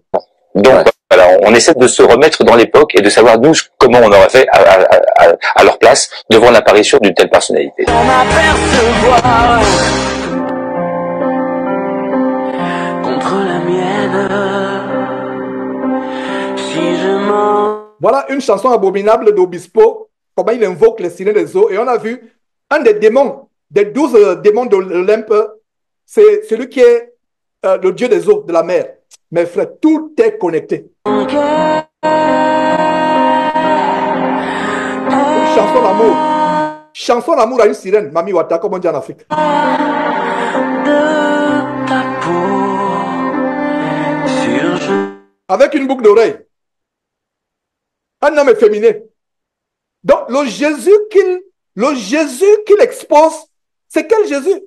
Donc, alors, on essaie de se remettre dans l'époque et de savoir, nous, comment on aurait fait à leur place devant l'apparition d'une telle personnalité. Voilà une chanson abominable d'Obispo, comment il invoque les sirènes des eaux. Et on a vu un des démons, des 12 démons de l'Olympe, c'est celui qui est le dieu des eaux, de la mer. Mes frères, tout est connecté. Une chanson d'amour. Chanson d'amour à une sirène, Mami Wata, comme on dit en Afrique. Avec une boucle d'oreille. Un homme efféminé. Donc, le Jésus qu'il expose, c'est quel Jésus?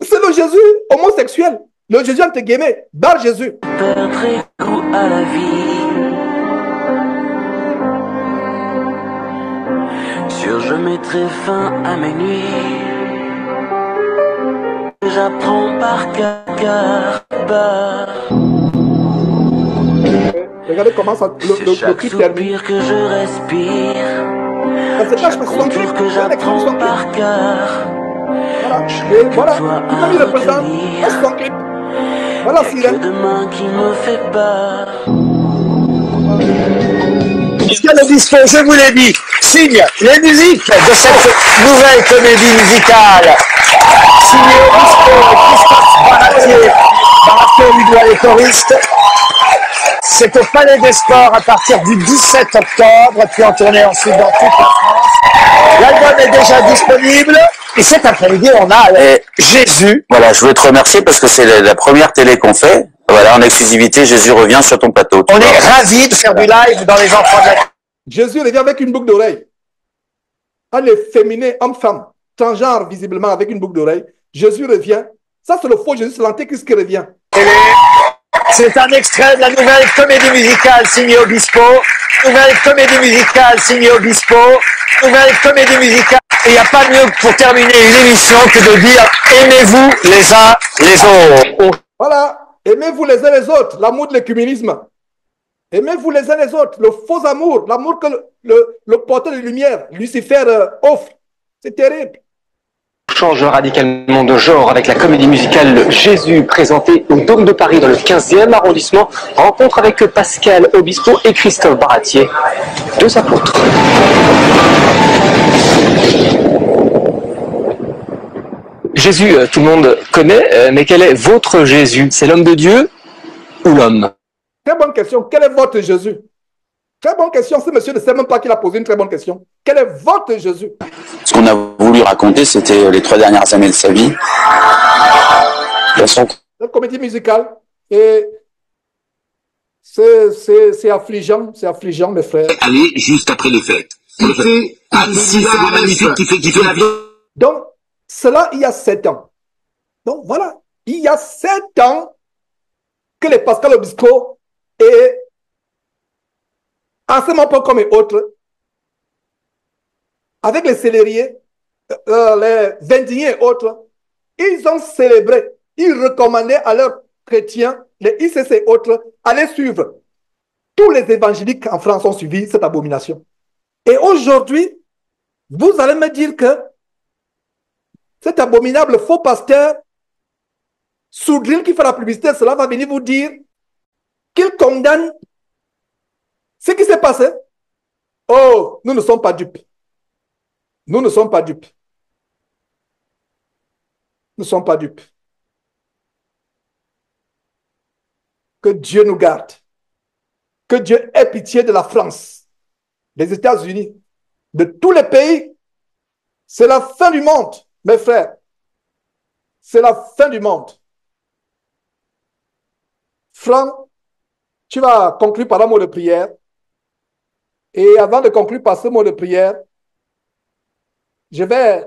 C'est le Jésus homosexuel. Le Jésus entre guillemets, Bar Jésus. Perdrai goût à la vie. Sûr, je mettrai fin à mes nuits. J'apprends par cœur. Regardez comment ça, le clip termine. Que je respire. Chaque contour que j'apprends par cœur. Voilà. Et voilà. Comme il représente, c'est son clip. Voilà, Sirène. Demain qui me fait peur. Pascal Obispo, je vous l'ai dit, signe les musiques de cette nouvelle comédie musicale. Signé Obispo et Christophe Baratier. Baratier lui doit les choristes. C'est au Palais des Sports à partir du 17 octobre, puis en tournée ensuite dans toute la France. L'album est déjà disponible. Et cet après-midi, on a Jésus. Voilà, je veux te remercier parce que c'est la première télé qu'on fait. Voilà, en exclusivité, Jésus revient sur ton plateau. On est ravis de faire du live dans les enfants de la... Jésus revient avec une boucle d'oreille. Un efféminé, homme-femme, transgenre visiblement avec une boucle d'oreille. Jésus revient. Ça, c'est le faux Jésus, c'est l'antéchrist qui revient. C'est un extrait de la nouvelle comédie musicale signée Obispo. Nouvelle comédie musicale signée Obispo. Nouvelle comédie musicale. Et il n'y a pas mieux pour terminer une émission que de dire aimez-vous les uns les autres. Voilà, aimez-vous les uns les autres, l'amour de l'écuménisme. Aimez-vous les uns les autres, le faux amour, l'amour que le porteur de lumière, Lucifer, offre. C'est terrible. Change radicalement de genre avec la comédie musicale Jésus présentée au Dôme de Paris dans le 15e arrondissement. Rencontre avec Pascal Obispo et Christophe Baratier, deux apôtres. Jésus, tout le monde connaît, mais quel est votre Jésus? C'est l'homme de Dieu ou l'homme? Très bonne question. Quel est votre Jésus? Très bonne question. Ce monsieur ne sait même pas qu'il a posé une très bonne question. Quel est votre Jésus? Ce qu'on a voulu raconter, c'était les 3 dernières années de sa vie. La comédie musicale, Et c'est affligeant, mes frères. Allez, juste après les fêtes. Si, c'est magnifique qui fait la vie. Donc, cela, il y a 7 ans. Donc, voilà. Il y a 7 ans que les Pascal Obispo et Enseignement comme et autres, avec les célériers, les Vendiniers et autres, ils ont célébré, ils recommandaient à leurs chrétiens, les ICC et autres, aller suivre. Tous les évangéliques en France ont suivi cette abomination. Et aujourd'hui, vous allez me dire que cet abominable faux pasteur, Soudril qui fait la publicité, cela va venir vous dire qu'il condamne ce qui s'est passé. Oh, nous ne sommes pas dupes. Nous ne sommes pas dupes. Nous ne sommes pas dupes. Que Dieu nous garde. Que Dieu ait pitié de la France, des États-Unis, de tous les pays. C'est la fin du monde, mes frères. C'est la fin du monde. Franck, tu vas conclure par un mot de prière. Et avant de conclure par ce mot de prière, je vais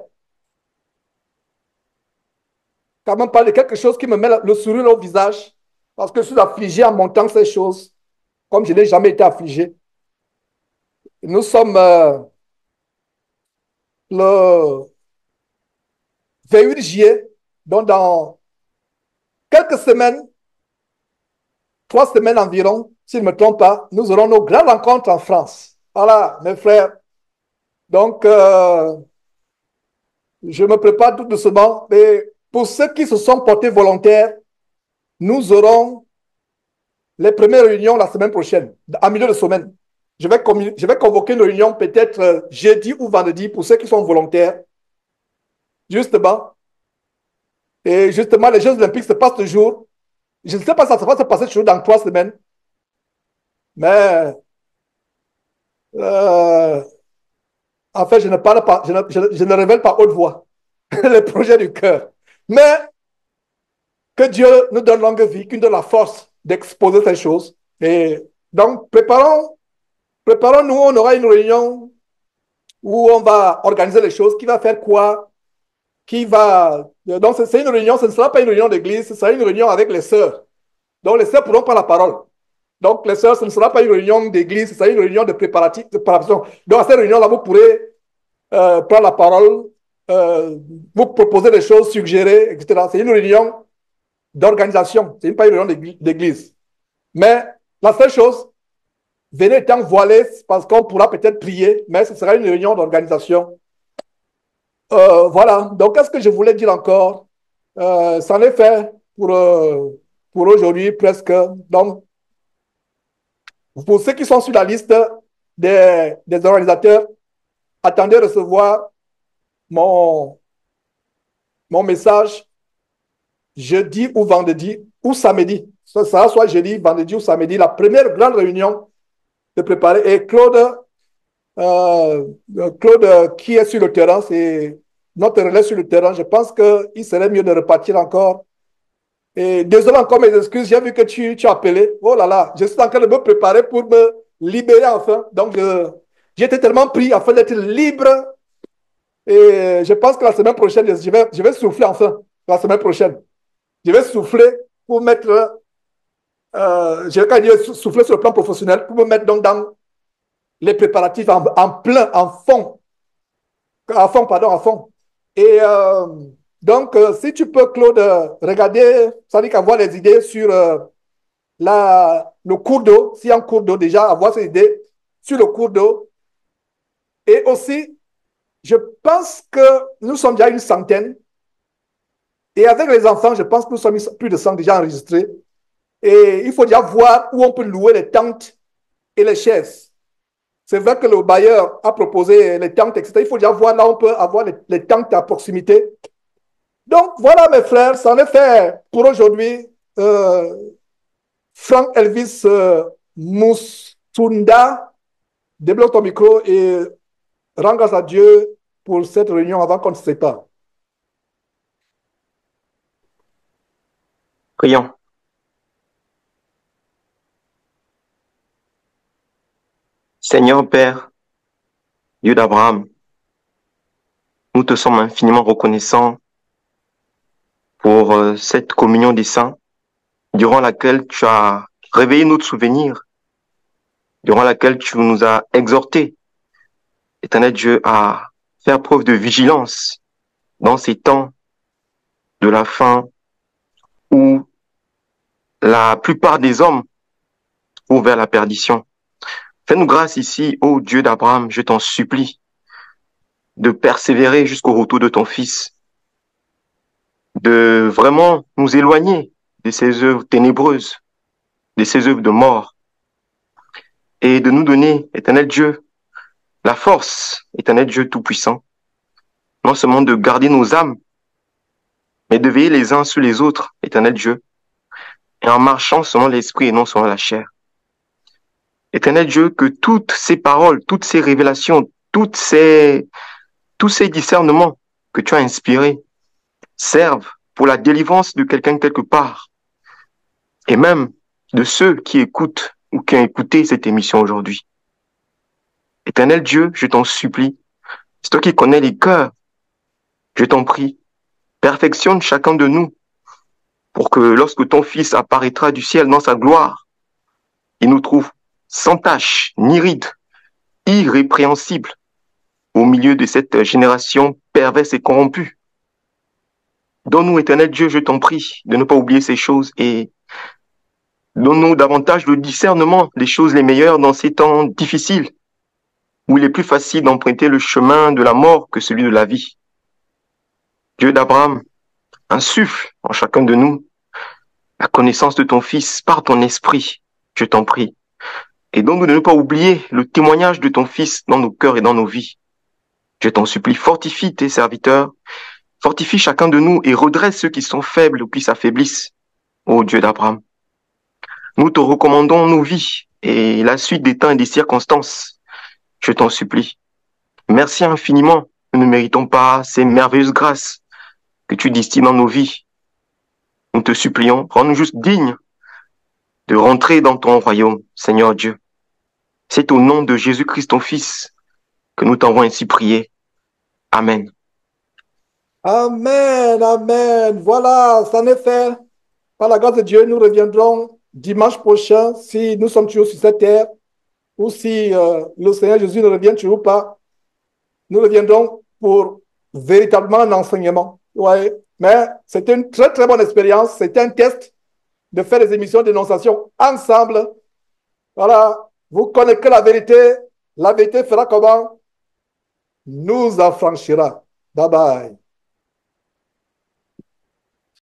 quand même parler de quelque chose qui me met le sourire au visage, parce que je suis affligé en montant ces choses, comme je n'ai jamais été affligé. Nous sommes le 28 juillet, donc dans quelques semaines, 3 semaines environ, si je ne me trompe pas, nous aurons nos grandes rencontres en France. Voilà, mes frères. Donc, je me prépare tout doucement. Mais pour ceux qui se sont portés volontaires, nous aurons les premières réunions la semaine prochaine, en milieu de semaine. Je vais convoquer une réunion peut-être jeudi ou vendredi pour ceux qui sont volontaires. Justement. Et justement, les Jeux Olympiques se passent toujours. Je ne sais pas si ça va se passer toujours dans 3 semaines. Mais en fait, je ne parle pas, je ne révèle pas haute voix les projets du cœur. Mais que Dieu nous donne longue vie, qu'il nous donne la force d'exposer ces choses. Et donc, préparons-nous, on aura une réunion où on va organiser les choses, qui va faire quoi, qui va... Donc, c'est une réunion, ce ne sera pas une réunion d'église, ce sera une réunion avec les sœurs. Donc, les sœurs pourront prendre la parole. Donc, les sœurs, ce ne sera pas une réunion d'église, ce sera une réunion de préparation. Donc, à cette réunion-là, vous pourrez prendre la parole, vous proposer des choses, suggérer, etc. C'est une réunion d'organisation, ce n'est pas une réunion d'église. Mais la seule chose, venez étant voilés, parce qu'on pourra peut-être prier, mais ce sera une réunion d'organisation. Voilà, donc qu'est-ce que je voulais dire encore? C'en est fait pour aujourd'hui presque. Donc, pour ceux qui sont sur la liste des organisateurs, attendez recevoir mon message jeudi ou vendredi ou samedi. Ça sera soit jeudi, vendredi ou samedi, la première grande réunion de préparer. Et Claude, qui est sur le terrain, c'est notre relais sur le terrain. Je pense qu'il serait mieux de repartir encore. Et désolé encore mes excuses, j'ai vu que tu as appelé. Oh là là, je suis en train de me préparer pour me libérer enfin. Donc, j'ai été tellement pris afin d'être libre. Et je pense que la semaine prochaine, je vais souffler enfin. La semaine prochaine. Je vais souffler pour mettre, je vais dire souffler sur le plan professionnel, pour me mettre donc dans les préparatifs en plein, en fond. À fond. Et donc, si tu peux, Claude, regarder, ça dit qu'avoir les idées sur le cours d'eau, s'il y a un cours d'eau déjà, avoir ces idées sur le cours d'eau. Et aussi, je pense que nous sommes déjà une centaine. Et avec les enfants, je pense que nous sommes plus de 100 déjà enregistrés. Et il faut déjà voir où on peut louer les tentes et les chaises. C'est vrai que le bailleur a proposé les tentes, etc. Il faut déjà voir là où on peut avoir les tentes à proximité. Donc, voilà, mes frères, ça en est fait pour aujourd'hui. Franck Elvis Moussunda, débloque ton micro et rends grâce à Dieu pour cette réunion avant qu'on ne se sépare. Prions. Seigneur Père, Dieu d'Abraham, nous te sommes infiniment reconnaissants pour cette communion des saints, durant laquelle tu as réveillé notre souvenir, durant laquelle tu nous as exhortés, Éternel Dieu, à faire preuve de vigilance dans ces temps de la fin où la plupart des hommes vont vers la perdition. Fais-nous grâce ici, ô Dieu d'Abraham, je t'en supplie, de persévérer jusqu'au retour de ton Fils, de vraiment nous éloigner de ces œuvres ténébreuses, de ces œuvres de mort, et de nous donner, Éternel Dieu, la force, Éternel Dieu Tout-Puissant, non seulement de garder nos âmes, mais de veiller les uns sur les autres, Éternel Dieu, et en marchant selon l'esprit et non selon la chair. Éternel Dieu, que toutes ces paroles, toutes ces révélations, tous ces discernements que tu as inspirés servent pour la délivrance de quelqu'un quelque part, et même de ceux qui écoutent ou qui ont écouté cette émission aujourd'hui. Éternel Dieu, je t'en supplie, c'est toi qui connais les cœurs, je t'en prie, perfectionne chacun de nous pour que lorsque ton Fils apparaîtra du ciel dans sa gloire, il nous trouve sans tache, ni ride, irrépréhensible au milieu de cette génération perverse et corrompue. Donne-nous, Éternel Dieu, je t'en prie, de ne pas oublier ces choses et donne-nous davantage de discernement des choses les meilleures dans ces temps difficiles où il est plus facile d'emprunter le chemin de la mort que celui de la vie. Dieu d'Abraham, insuffle en chacun de nous la connaissance de ton Fils par ton esprit, je t'en prie. Et donc de ne pas oublier le témoignage de ton Fils dans nos cœurs et dans nos vies. Je t'en supplie, fortifie tes serviteurs, fortifie chacun de nous et redresse ceux qui sont faibles ou qui s'affaiblissent, ô Dieu d'Abraham. Nous te recommandons nos vies et la suite des temps et des circonstances. Je t'en supplie. Merci infiniment. Nous ne méritons pas ces merveilleuses grâces que tu distilles dans nos vies. Nous te supplions, rends-nous juste dignes de rentrer dans ton royaume, Seigneur Dieu. C'est au nom de Jésus-Christ, ton Fils, que nous t'envoyons ainsi prier. Amen. Amen, amen. Voilà, ça en est fait. Par la grâce de Dieu, nous reviendrons dimanche prochain, si nous sommes toujours sur cette terre, ou si le Seigneur Jésus ne revient toujours pas. Nous reviendrons pour véritablement un enseignement. Ouais. Mais c'était une très, très bonne expérience. C'était un test de faire des émissions d'énonciation ensemble. Voilà. Vous connaissez la vérité. La vérité fera comment? Nous affranchira. Bye bye.